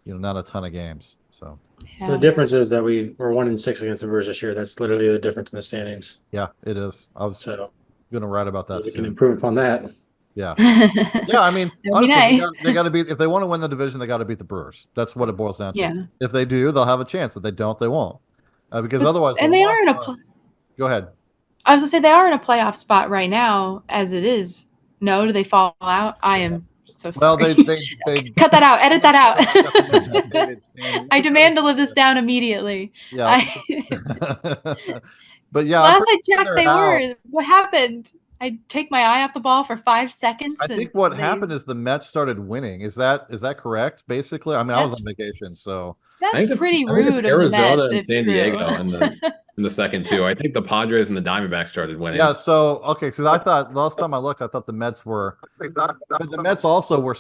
a ton of games. So Yeah. The difference is that we're 1-6 against the Brewers this year. That's literally the difference in the standings. yeah, it is. I was So going to write about that we soon. can improve upon that. Yeah. Yeah, I mean, honestly, nice. they got to beat, if they want to win the division, they got to beat the Brewers. That's what it boils down to. Yeah. If they do, they'll have a chance. If they don't, they won't. Because otherwise, and they are in a. Go ahead. I was gonna say they are in a playoff spot right now, as it is. No, do they fall out? I am so sorry. Well, they cut that out. Edit that out. I demand to live this down immediately. Yeah. But yeah, Last I checked, they were. What happened? I take my eye off the ball for 5 seconds. I think what happened is the Mets started winning. Is that correct? Basically, I mean, I was on vacation, so that's pretty rude. I think it's Arizona of the and Mets, San Diego in the second 2. I think the Padres and the Diamondbacks started winning. Yeah. So okay, because I thought last time I looked, I thought the Mets were, but the Mets also were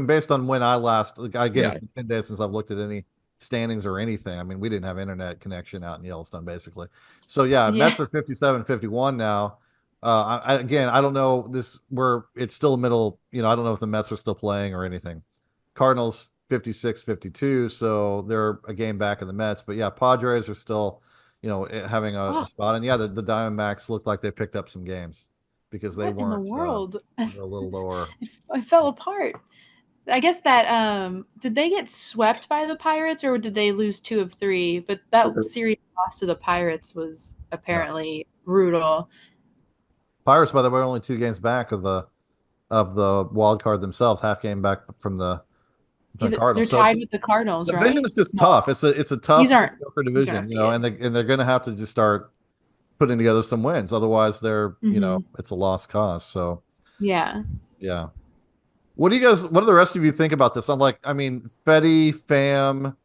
based on when I last. Again, it's been 10 days since I've looked at any standings or anything. I mean, we didn't have internet connection out in Yellowstone, basically. So yeah. Mets are 57-51 now. I don't know it's still the middle. I don't know if the Mets are still playing or anything. Cardinals 56-52, so they're a game back of the Mets. But yeah, Padres are still, having a spot. And yeah, the Diamondbacks look like they picked up some games because they weren't in the world. They're a little lower. I fell apart. I guess that did they get swept by the Pirates or did they lose 2 of 3? But that series loss to the Pirates was apparently brutal. Pirates, by the way, are only 2 games back of the wild card themselves, half game back from the Cardinals. They're tied with the Cardinals. The division is just tough. It's a tough division, and they're going to have to just start putting together some wins. Otherwise, they're Mhm. it's a lost cause. So Yeah. yeah. What do the rest of you think about this? I mean, Fetty, Fam,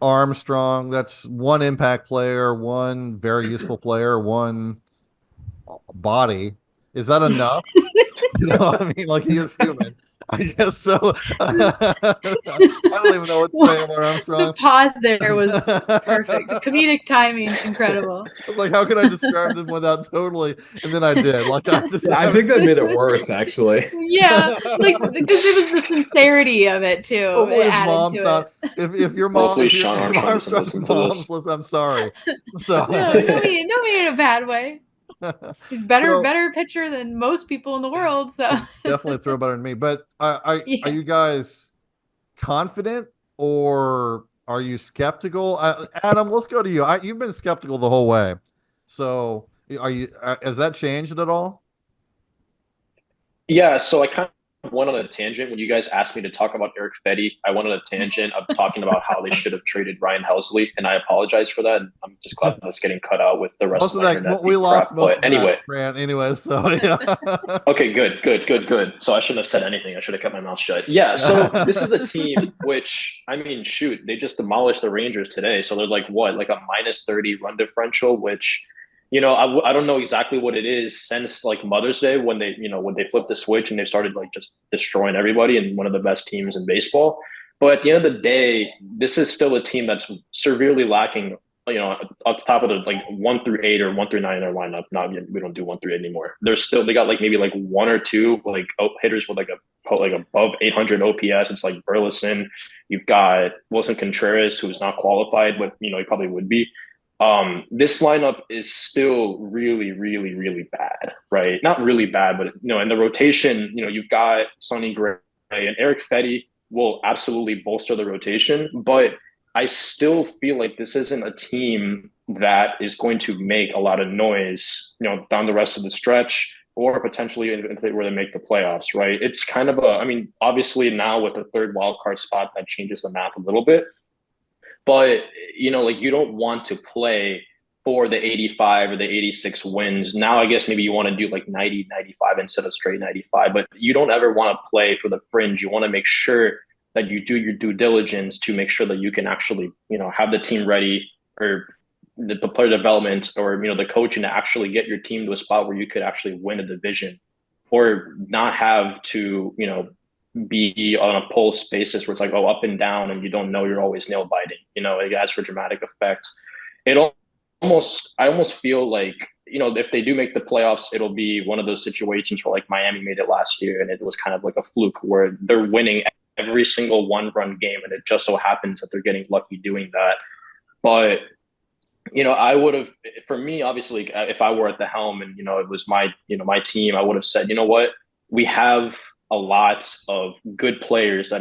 Armstrong, that's one impact player, one very useful player, one body. Is that enough? I mean, like he is human. I guess so. I don't even know what to Well, say about the Armstrong. pause there was perfect. The comedic timing, incredible. I was like, how can I describe them without totally? And then I did. Like I just. Yeah, I think that made it worse, actually. Yeah, like because it was the sincerity of it too. Hopefully It his added mom's to it. not. If your mom, Hopefully Sean if Armstrong doesn't Armstrong's listen to mom's this. listen, I'm sorry. So. No, don't mean it in a bad way. He's better So pitcher than most people in the world. So definitely throw better than me. But are yeah. you guys confident or are you skeptical? Adam, let's go to you. You've been skeptical the whole way. So are you? Has that changed at all? Yeah, so I kind of went on a tangent when you guys asked me to talk about Eric Fetty. I went on a tangent of talking about how they should have traded Ryan Helsley, and I apologize for that. I'm just glad that's getting cut out with the rest Most of of my that internet we being lost crap. most But of that anyway, rant anyway. So yeah. okay, good. So I shouldn't have said anything. I should have kept my mouth shut. Yeah, so this is a team which, I mean, shoot, they just demolished the Rangers today. So they're like what, like a minus 30 run differential, which, I don't know exactly what it is since like Mother's Day when they flipped the switch and they started like just destroying everybody and one of the best teams in baseball. But at the end of the day, this is still a team that's severely lacking, up the top of the like 1 through 8 or 1 through 9 in their lineup. Now we don't do 1 through 8 anymore. They got like maybe like one or two like hitters with like above 800 OPS. It's like Burleson. You've got Wilson Contreras, who's not qualified, but he probably would be. This lineup is still really, really, really bad, right? Not really bad, but in the rotation, you've got Sonny Gray and Eric Fetty will absolutely bolster the rotation, but I still feel like this isn't a team that is going to make a lot of noise, down the rest of the stretch or potentially if they were to make the playoffs, right? It's kind of obviously now with the third wild card spot, that changes the math a little bit. But, like you don't want to play for the 85 or the 86 wins. Now, I guess maybe you want to do like 90, 95 instead of straight 95, but you don't ever want to play for the fringe. You want to make sure that you do your due diligence to make sure that you can actually, have the team ready or the player development or, the coaching to actually get your team to a spot where you could actually win a division or not have to, be on a pulse basis where it's like, up and down and you don't know you're always nail biting. It adds for dramatic effect. I almost feel like, if they do make the playoffs, it'll be one of those situations where like Miami made it last year and it was kind of like a fluke where they're winning every single 1-run game and it just so happens that they're getting lucky doing that. But I would have, for me, obviously, if I were at the helm and, it was my team, I would have said, what, we have a lot of good players that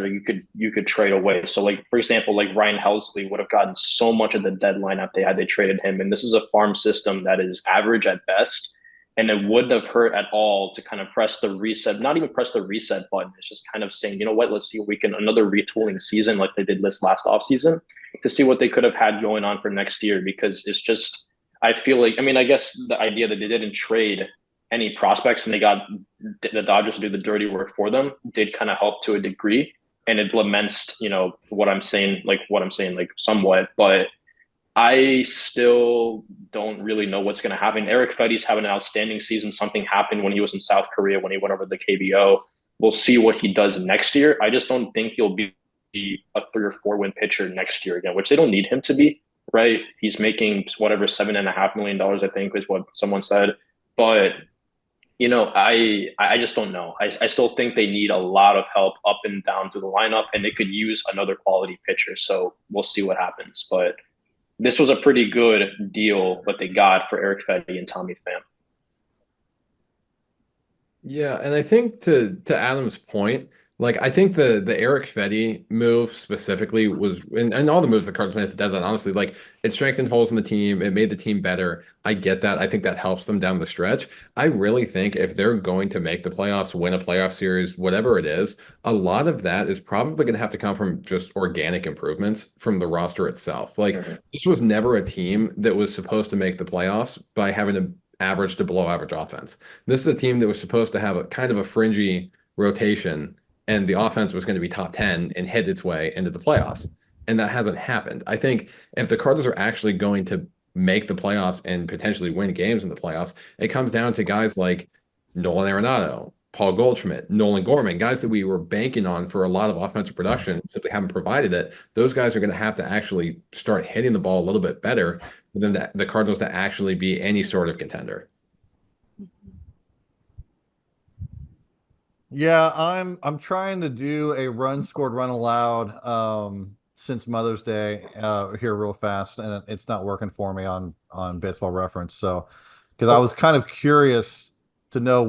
you could trade away. So like, for example, like Ryan Helsley would have gotten so much of the deadline if they traded him. And this is a farm system that is average at best. And it wouldn't have hurt at all to kind of press the reset, not even press the reset button. It's just kind of saying, what, let's see if we can another retooling season like they did this last offseason to see what they could have had going on for next year. Because it's just, I feel like, I guess the idea that they didn't trade any prospects and they got the Dodgers to do the dirty work for them did kind of help to a degree. And it laments, what I'm saying, like somewhat, but I still don't really know what's going to happen. Eric Fetty's having an outstanding season. Something happened when he was in South Korea, when he went over the KBO. We'll see what he does next year. I just don't think he'll be a 3 or 4 win pitcher next year again, which they don't need him to be, right? He's making whatever, $7.5 million, I think is what someone said. But I just don't know. I still think they need a lot of help up and down through the lineup, and they could use another quality pitcher. So we'll see what happens. But this was a pretty good deal what they got for Eric Fetty and Tommy Pham. Yeah, and I think to Adam's point, Like I think the Eric Fetty move specifically was, and all the moves the Cardinals made at the deadline, honestly, like it strengthened holes in the team, it made the team better. I get that. I think that helps them down the stretch. I really think if they're going to make the playoffs, win a playoff series, whatever it is, a lot of that is probably going to have to come from just organic improvements from the roster itself. Like this was never a team that was supposed to make the playoffs by having an average to below average offense. This is a team that was supposed to have a kind of a fringy rotation, and the offense was going to be top 10 and head its way into the playoffs. And that hasn't happened. I think if the Cardinals are actually going to make the playoffs and potentially win games in the playoffs, it comes down to guys like Nolan Arenado, Paul Goldschmidt, Nolan Gorman, guys that we were banking on for a lot of offensive production and simply haven't provided it. Those guys are going to have to actually start hitting the ball a little bit better for them the Cardinals to actually be any sort of contender. Yeah, I'm trying to do a run scored, run allowed since Mother's Day here real fast, and it's not working for me on Baseball Reference. So, because I was kind of curious to know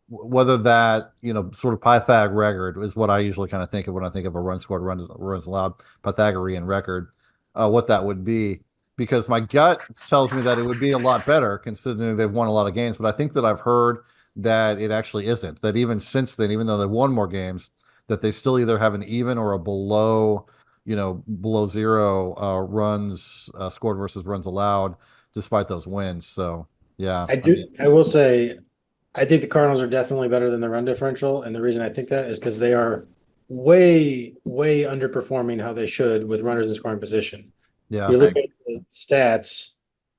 whether that sort of Pythag record is what I usually kind of think of when I think of a run scored, runs allowed Pythagorean record, what that would be. Because my gut tells me that it would be a lot better considering they've won a lot of games, but I think that I've heard that it actually isn't. That even since then, even though they've won more games, that they still either have an even or a below zero runs scored versus runs allowed, despite those wins. So yeah, I will say, I think the Cardinals are definitely better than the run differential, and the reason I think that is because they are way, way underperforming how they should with runners in scoring position. yeah, You look at the stats,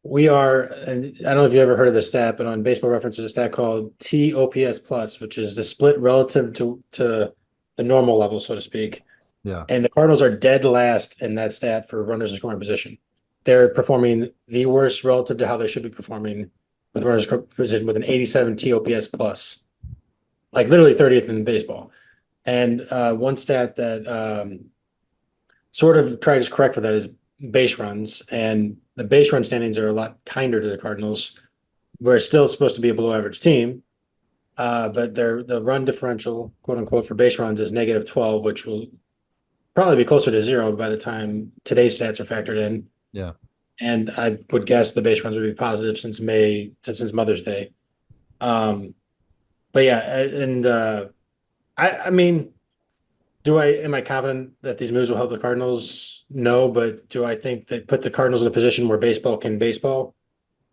we are, and I don't know if you ever heard of this stat, but on Baseball Reference, there's a stat called TOPS plus, which is the split relative to the normal level, so to speak. yeah, And the Cardinals are dead last in that stat for runners in scoring position. They're performing the worst relative to how they should be performing with runners in scoring position with an 87 TOPS plus, like literally 30th in baseball. And one stat that sort of tries to correct for that is base runs, and the base run standings are a lot kinder to the Cardinals. We're still supposed to be a below average team, but the run differential, quote unquote, for base runs is -12, which will probably be closer to 0 by the time today's stats are factored in. yeah. And I would guess the base runs would be positive since Mother's Day. But yeah, and I mean, am I confident that these moves will help the Cardinals? No, but do I think they put the Cardinals in a position where baseball can baseball?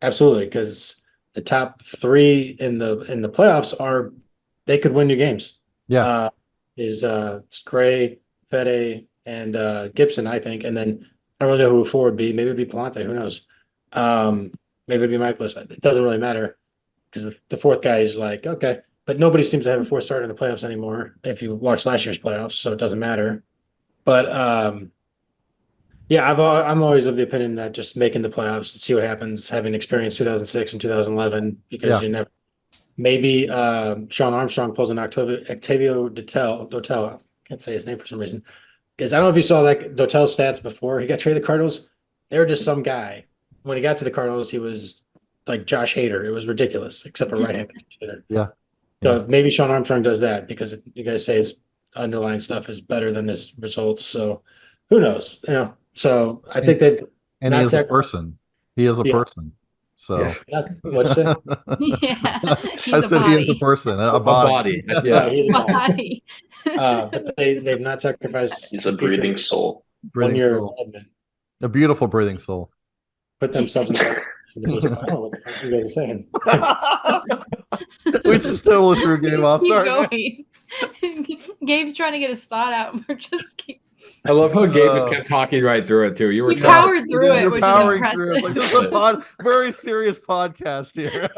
Absolutely, because the top 3 in the playoffs they could win you games. Yeah. It's Gray, Fede, and Gibson, I think, and then I don't really know who 4 would be. Maybe it'd be Palante. Who knows? Maybe it'd be Michaelis. It doesn't really matter because the 4th guy is like, okay. But nobody seems to have a 4th starter in the playoffs anymore if you watch last year's playoffs, so it doesn't matter. But yeah, I'm always of the opinion that just making the playoffs, see what happens, having experienced 2006 and 2011, because you never. Maybe Sean Armstrong pulls an Octavio Dotel. I can't say his name for some reason. Because I don't know if you saw that Dotel's stats before he got traded to the Cardinals. They were just some guy. When he got to the Cardinals, he was like Josh Hader. It was ridiculous, except for right-handed hitter. Yeah. So maybe Sean Armstrong does that because you guys say his underlying stuff is better than his results. So who knows? So I think that. And he is a person. He is a person. So what'd you say? Yeah. I said he is a person, a body. Yeah, he's a body. But they've not sacrificed. He's a breathing soul. Breathing soul. A beautiful breathing soul. Put themselves in the I don't know what the fuck you guys are saying. We just totally threw Gabe off. Sorry. Going. Gabe's trying to get his thought out. We're just I love how Gabe just kept talking right through it too. You were powered through it, which is impressive. Through it. Like, this is a very serious podcast here.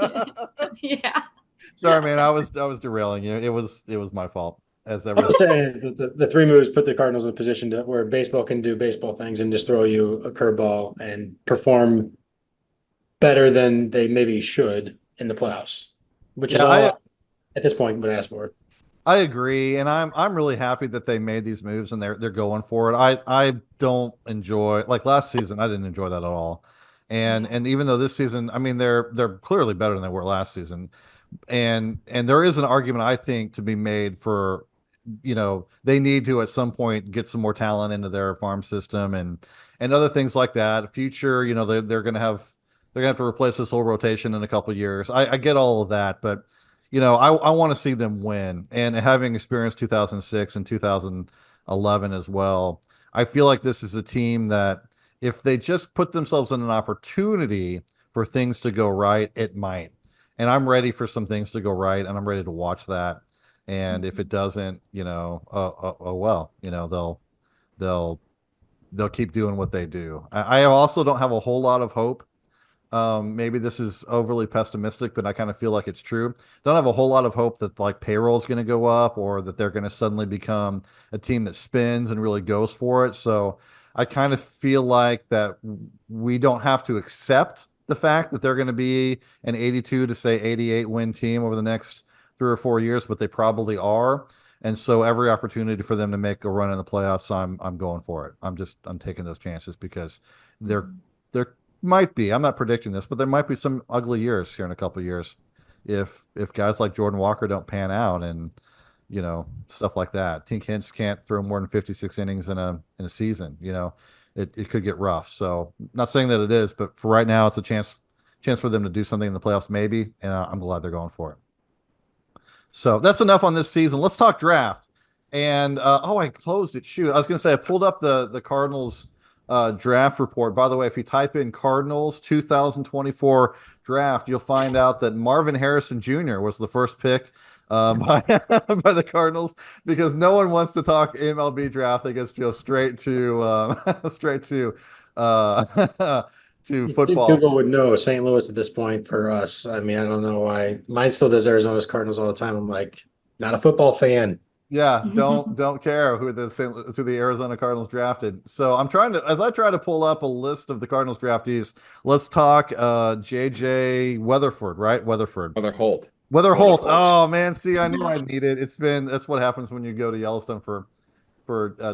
Yeah. Sorry, man. I was derailing you. It was my fault. As what I'm saying is that the 3 moves put the Cardinals in a position where baseball can do baseball things and just throw you a curveball and perform better than they maybe should in the playoffs, which is all at this point would ask for. I agree, and I'm really happy that they made these moves and they're going for it. I don't enjoy, like last season, I didn't enjoy that at all, and even though this season, I mean they're clearly better than they were last season, and there is an argument I think to be made for they need to at some point get some more talent into their farm system and other things like that. Future, they're gonna have to replace this whole rotation in a couple of years. I get all of that, but I want to see them win. And having experienced 2006 and 2011 as well, I feel like this is a team that if they just put themselves in an opportunity for things to go right, it might. And I'm ready for some things to go right, and I'm ready to watch that. And if it doesn't, oh well, they'll they'll keep doing what they do. I also don't have a whole lot of hope. Maybe this is overly pessimistic, but I kind of feel like it's true. Don't have a whole lot of hope that like payroll is going to go up or that they're going to suddenly become a team that spins and really goes for it. So I kind of feel like that we don't have to accept the fact that they're going to be an 82 to say 88 win team over the next 3 or 4 years, but they probably are. And so every opportunity for them to make a run in the playoffs, I'm going for it. I'm taking those chances because there might be. I'm not predicting this, but there might be some ugly years here in a couple of years if guys like Jordan Walker don't pan out and stuff like that. Tink Hintz can't throw more than 56 innings in a season. It could get rough. So not saying that it is, but for right now, it's a chance for them to do something in the playoffs, maybe, and I'm glad they're going for it. So that's enough on this season. Let's talk draft. And I closed it. Shoot, I was going to say I pulled up the Cardinals draft report. By the way, if you type in Cardinals 2024 draft, you'll find out that Marvin Harrison Jr. was the first pick by by the Cardinals because no one wants to talk MLB draft. They just go straight to to football. Google would know St. Louis at this point for us. I mean, I don't know why. Mine still does Arizona's Cardinals all the time. I'm like, not a football fan. Yeah, don't care who the Arizona Cardinals drafted. So as I try to pull up a list of the Cardinals draftees, let's talk JJ Weatherford, right? Weatherholt. Oh man, see, I knew I needed. That's what happens when you go to Yellowstone for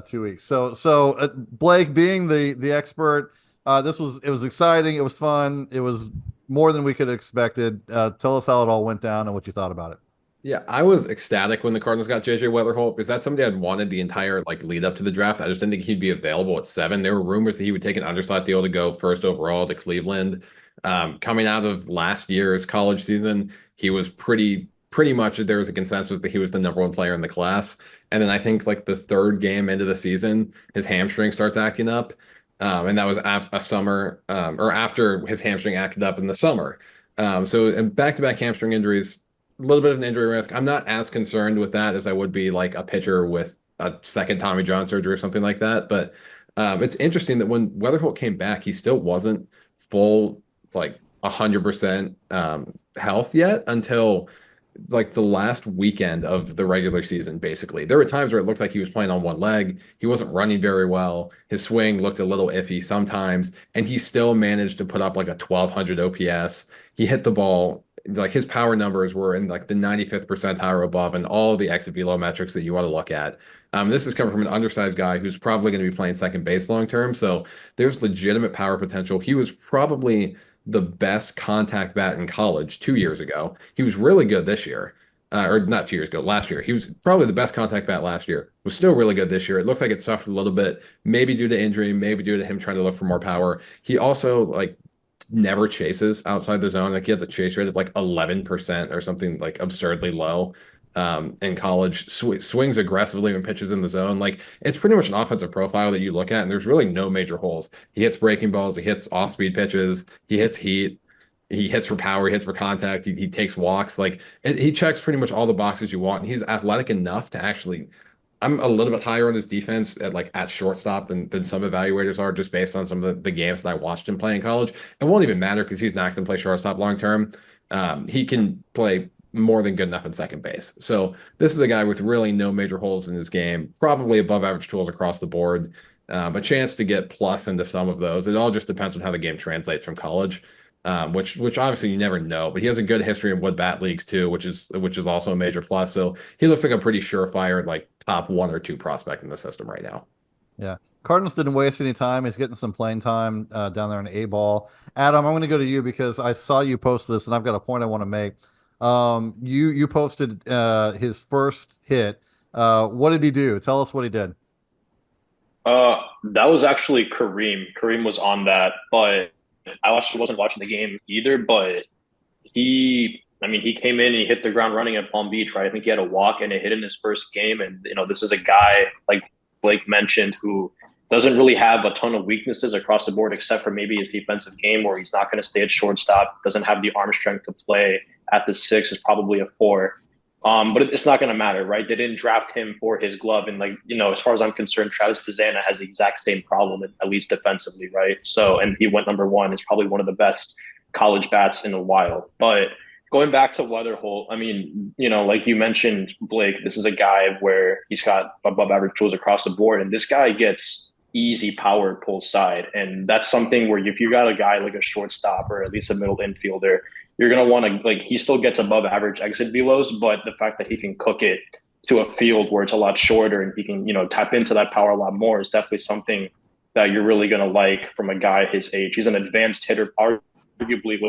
2 weeks. So Blake being the expert, it was exciting, it was fun, it was more than we could have expected. Tell us how it all went down and what you thought about it. Yeah, I was ecstatic when the Cardinals got JJ Weatherholt because that's somebody I'd wanted the entire lead up to the draft. I just didn't think he'd be available at 7. There were rumors that he would take an underslot deal to go first overall to Cleveland. Coming out of last year's college season, he was pretty much there was a consensus that he was the #1 player in the class. And then I think the third game into the season, his hamstring starts acting up. And that was a summer or after his hamstring acted up in the summer. So back-to-back hamstring injuries, a little bit of an injury risk. I'm not as concerned with that as I would be a pitcher with a second Tommy John surgery or something like that. But it's interesting that when Weatherholt came back, he still wasn't full 100% health yet until the last weekend of the regular season. Basically, there were times where it looked like he was playing on one leg. He wasn't running very well. His swing looked a little iffy sometimes, and he still managed to put up a 1200 OPS. He hit the ball. His power numbers were in the 95th percentile or above and all of the exit velo metrics that you want to look at. This is coming from an undersized guy who's probably going to be playing second base long term. So there's legitimate power potential. He was probably the best contact bat in college 2 years ago. He was really good this year. Or not 2 years ago, last year. He was probably the best contact bat last year. Was still really good this year. It looks like it suffered a little bit, maybe due to injury, maybe due to him trying to look for more power. He also never chases outside the zone. He had the chase rate of 11% or something absurdly low in college. Swings aggressively when pitches in the zone. It's pretty much an offensive profile that you look at, and there's really no major holes. He hits breaking balls, he hits off-speed pitches, he hits heat, he hits for power, he hits for contact, he takes walks. He checks pretty much all the boxes you want, and he's athletic enough to actually. I'm a little bit higher on his defense at shortstop than some evaluators are, just based on some of the games that I watched him play in college. It won't even matter because he's not going to play shortstop long term. He can play more than good enough in second base. So this is a guy with really no major holes in his game, probably above average tools across the board, a chance to get plus into some of those. It all just depends on how the game translates from college. Which obviously you never know, but he has a good history in wood bat leagues too, which is also a major plus. So he looks like a pretty surefire top 1 or 2 prospect in the system right now. Yeah, Cardinals didn't waste any time. He's getting some playing time down there in A-ball. Adam, I'm going to go to you because I saw you post this, and I've got a point I want to make. You posted his first hit What did he do? Tell us what he did. That was actually Kareem. Kareem was on that, but I actually wasn't watching the game either. But he came in and he hit the ground running at Palm Beach, right? I think he had a walk and a hit in his first game. And, this is a guy, like Blake mentioned, who doesn't really have a ton of weaknesses across the board, except for maybe his defensive game, where he's not going to stay at shortstop, doesn't have the arm strength to play at the 6, is probably a 4. But it's not going to matter, right? They didn't draft him for his glove. And, as far as I'm concerned, Travis Fazana has the exact same problem, at least defensively, right? So, and he went number 1. It's probably one of the best college bats in a while. But going back to Weatherholt, like you mentioned, Blake, this is a guy where he's got above average tools across the board. And this guy gets easy power pull side. And that's something where if you got a guy like a shortstop or at least a middle infielder, you're going to want to, he still gets above average exit velos, but the fact that he can cook it to a field where it's a lot shorter and he can, tap into that power a lot more is definitely something that you're really going to like from a guy his age. He's an advanced hitter, arguably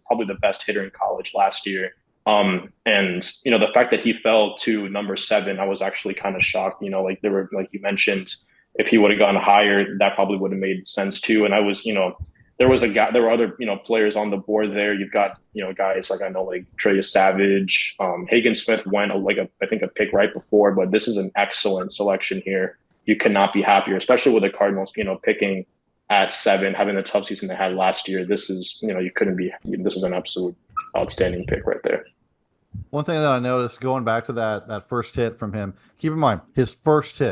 probably the best hitter in college last year. And the fact that he fell to number 7, I was actually kind of shocked. There were, like you mentioned, if he would have gone higher, that probably would have made sense too. And I was, there were other, players on the board there. You've got, guys like Trey Savage, Hagen Smith went I think a pick right before, but this is an excellent selection here. You cannot be happier, especially with the Cardinals, picking at 7, having the tough season they had last year. This is, this is an absolute outstanding pick right there. One thing that I noticed going back to that first hit from him, keep in mind his first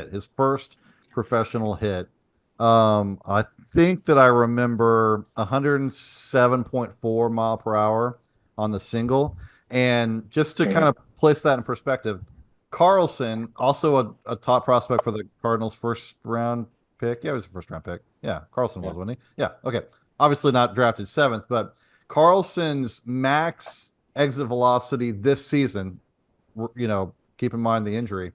professional hit. I think that I remember 107.4 mile per hour on the single. And just to kind of place that in perspective, Carlson, also a top prospect for the Cardinals' first round pick. Yeah, it was a first round pick. Yeah, Carlson was, wasn't he? Yeah, okay. Obviously not drafted 7th, but Carlson's max exit velocity this season, keep in mind the injury,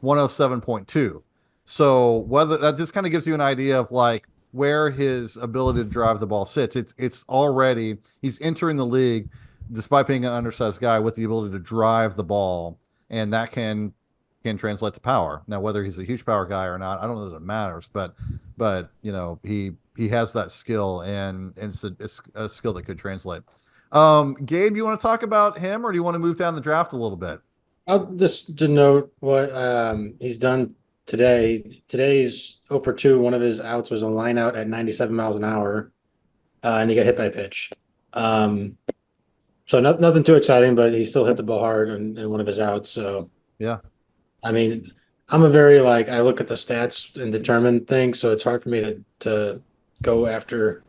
107.2. So whether that just kind of gives you an idea of where his ability to drive the ball sits. It's already, he's entering the league despite being an undersized guy with the ability to drive the ball, and that can translate to power. Now, whether he's a huge power guy or not, I don't know that it matters, but he has that skill, and it's a skill that could translate. Gabe, you want to talk about him, or do you want to move down the draft a little bit? I'll just denote what he's done today. Today's 0 for 2. One of his outs was a line out at 97 miles an hour, and he got hit by a pitch. So nothing too exciting, but he still hit the ball hard in one of his outs. So yeah, I'm a very I look at the stats and determine things, so it's hard for me to go after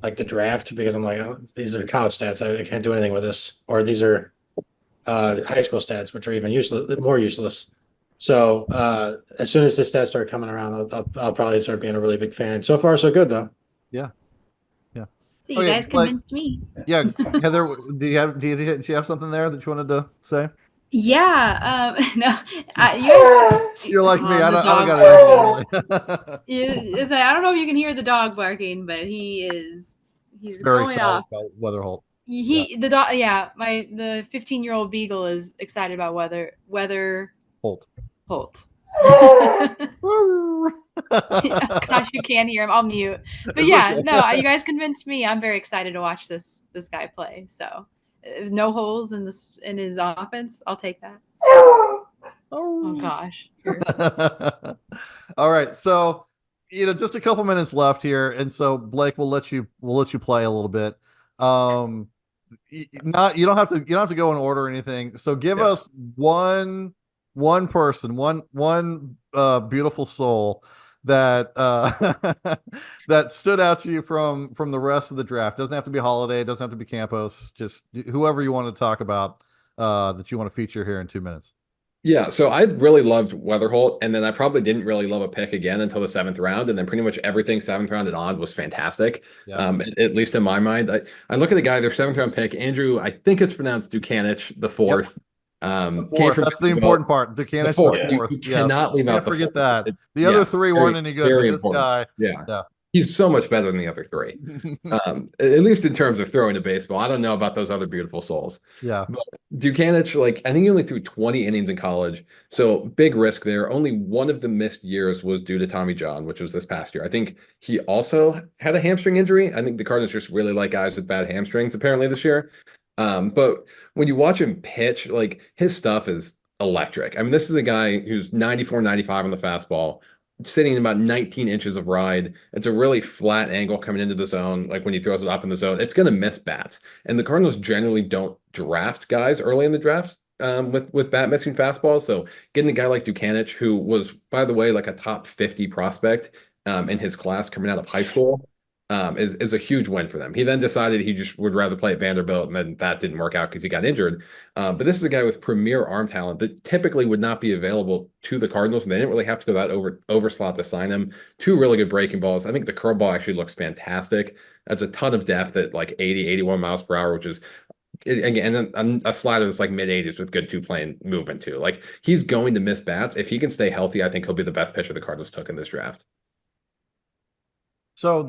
the draft, because I'm oh, these are college stats. I can't do anything with this, or these are high school stats, which are even more useless. So as soon as the stats start coming around, I'll probably start being a really big fan. So far, so good though. Yeah. So you guys convinced me. Yeah, Heather, do you have something there that you wanted to say? Yeah. No, you guys, you're like me. I don't got it. I don't know if you can hear the dog barking, but he's very going excited off. about Weatherholt. The dog, the 15-year-old beagle is excited about Holt. Gosh, you can't hear him. I'll mute. But yeah, no, you guys convinced me. I'm very excited to watch this guy play. So, no holes in his offense. I'll take that. Oh gosh. All right, so just a couple minutes left here, and so Blake, we'll let you play a little bit. You don't have to go in order or anything. So give us one person, one beautiful soul that that stood out to you from the rest of the draft. Doesn't have to be Holiday, doesn't have to be Campos, just whoever you want to talk about that you want to feature here in 2 minutes. Yeah, so I really loved Weatherholt, and then I probably didn't really love a pick again until the 7th round, and then pretty much everything 7th round and on was fantastic. Yeah. At least in my mind. I look at the guy, their 7th round pick, Andrew, I think it's pronounced Dukanich, the 4th. Yep. That's the important part. Dukanich, the 4th. You cannot leave out the forget 4th. that. The other 3 weren't any good, but this guy. Yeah. He's so much better than the other three. At least in terms of throwing a baseball. I don't know about those other beautiful souls. Yeah. But Dukanich, like, I think he only threw 20 innings in college. So big risk there. Only one of the missed years was due to Tommy John, which was this past year. I think he also had a hamstring injury. I think the Cardinals just really like guys with bad hamstrings apparently this year. But when you watch him pitch, like, his stuff is electric. I mean, this is a guy who's 94, 95 on the fastball, sitting in about 19 inches of ride. It's a really flat angle coming into the zone. Like, when he throws it up in the zone, it's going to miss bats. And the Cardinals generally don't draft guys early in the draft with bat missing fastballs. So getting a guy like Dukanich, who was, by the way, like a top 50 prospect in his class coming out of high school, is a huge win for them. He then decided he just would rather play at Vanderbilt, and then that didn't work out because he got injured. But this is a guy with premier arm talent that typically would not be available to the Cardinals, and they didn't really have to go that over slot to sign him. Two really good breaking balls. I think the curveball actually looks fantastic. That's a ton of depth at like 80, 81 miles per hour, which is, again, and a slider that's like mid 80s with good two-plane movement too. Like, he's going to miss bats. If he can stay healthy, I think he'll be the best pitcher the Cardinals took in this draft. So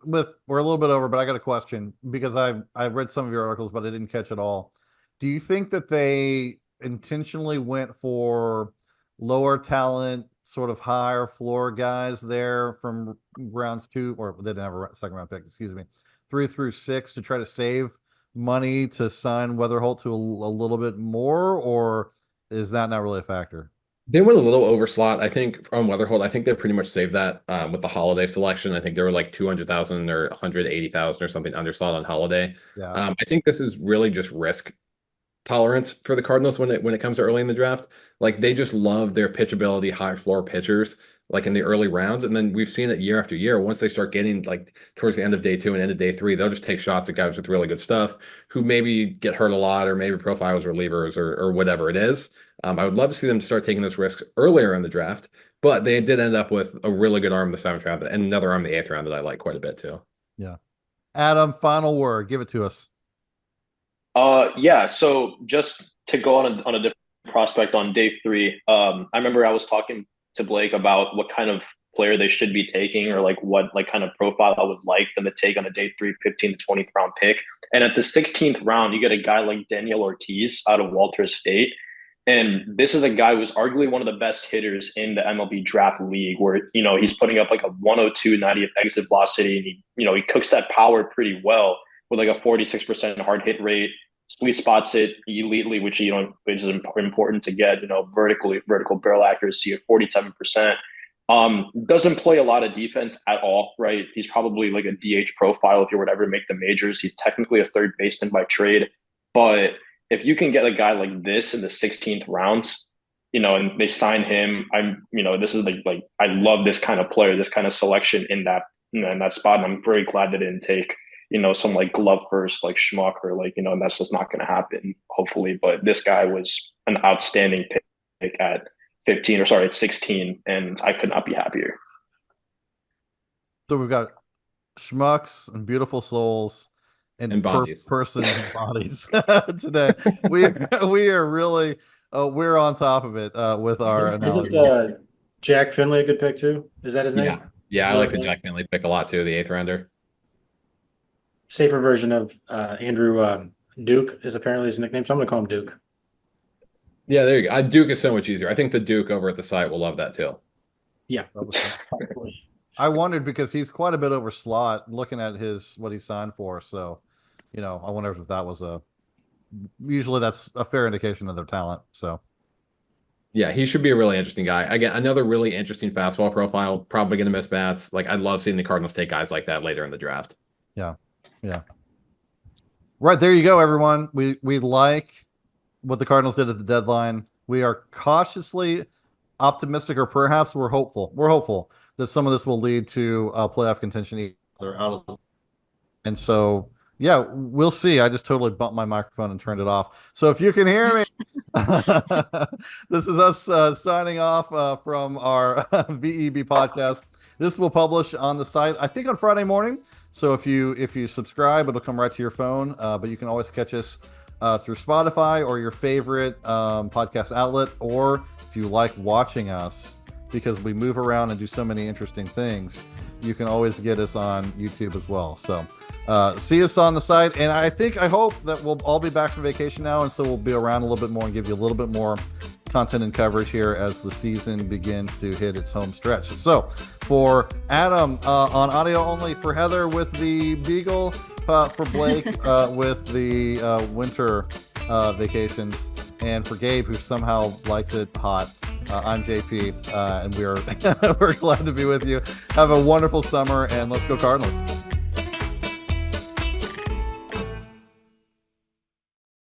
we're a little bit over, but I got a question because I've read some of your articles, but I didn't catch it all. Do you think that they intentionally went for lower talent, sort of higher floor guys there from rounds 2, or they didn't have a second round pick, excuse me, 3 through 6 to try to save money to sign Weatherholt to a little bit more, or is that not really a factor? They went a little over slot, I think, on Weatherholt. I think they pretty much saved that with the Holiday selection. I think they were like 200,000 or 180,000 or something under slot on Holiday. Yeah. I think this is really just risk tolerance for the Cardinals when it comes to early in the draft. Like, they just love their pitchability, high floor pitchers, like in the early rounds. And then we've seen it year after year. Once they start getting like towards the end of day 2 and end of day 3, they'll just take shots at guys with really good stuff who maybe get hurt a lot, or maybe profiles relievers or whatever it is. I would love to see them start taking those risks earlier in the draft, but they did end up with a really good arm in the 7th round and another arm in the 8th round that I like quite a bit too. Yeah. Adam, final word. Give it to us. Yeah. So just to go on a different prospect on day 3, I remember I was talking to Blake about what kind of player they should be taking, or like what like kind of profile I would like them to take on a day 3, 15th to 20th round pick. And at the 16th round, you get a guy like Daniel Ortiz out of Walter State. And this is a guy who's arguably one of the best hitters in the MLB draft league, where, you know, he's putting up like a 102 90th exit velocity, and he cooks that power pretty well with like a 46% hard hit rate, sweet spots it elitely, which is important to get, vertical barrel accuracy of 47%. Doesn't play a lot of defense at all, right? He's probably like a DH profile if you were to ever make the majors. He's technically a third baseman by trade, but if you can get a guy like this in the 16th rounds, and they sign him, this is like I love this kind of player, this kind of selection in that spot, and I'm very glad they didn't take some like glove first like Schmuck, or like and that's just not going to happen, hopefully. But this guy was an outstanding pick at 16, and I could not be happier. So we've got Schmucks and beautiful souls and bodies. Person bodies today. We are really we're on top of it with our analogy. Isn't Jack Finley a good pick too? Is that his name? Yeah, I like the Jack Finley pick a lot too, the 8th rounder. Safer version of Andrew Duke is apparently his nickname, so I'm gonna call him Duke. Yeah, there you go. Duke is so much easier. I think the Duke over at the site will love that too. Yeah. I wondered because he's quite a bit over slot looking at what he signed for. So, I wonder if that was usually that's a fair indication of their talent. So, yeah, he should be a really interesting guy. Again, another really interesting fastball profile, probably going to miss bats. Like, I'd love seeing the Cardinals take guys like that later in the draft. Yeah. Right, there you go, everyone. We like what the Cardinals did at the deadline. We are cautiously optimistic, or perhaps we're hopeful. We're hopeful that some of this will lead to playoff contention. And so, yeah, we'll see. I just totally bumped my microphone and turned it off. So if you can hear me, this is us signing off from our VEB podcast. This will publish on the site, I think, on Friday morning. So if you subscribe, it'll come right to your phone. But you can always catch us through Spotify or your favorite podcast outlet, or if you like watching us, because we move around and do so many interesting things, you can always get us on YouTube as well. So see us on the site. And I hope that we'll all be back from vacation now. And so we'll be around a little bit more and give you a little bit more content and coverage here as the season begins to hit its home stretch. So for Adam on audio only, for Heather with the Beagle, for Blake with the winter vacations, and for Gabe, who somehow likes it hot, I'm JP, and we're glad to be with you. Have a wonderful summer, and let's go Cardinals.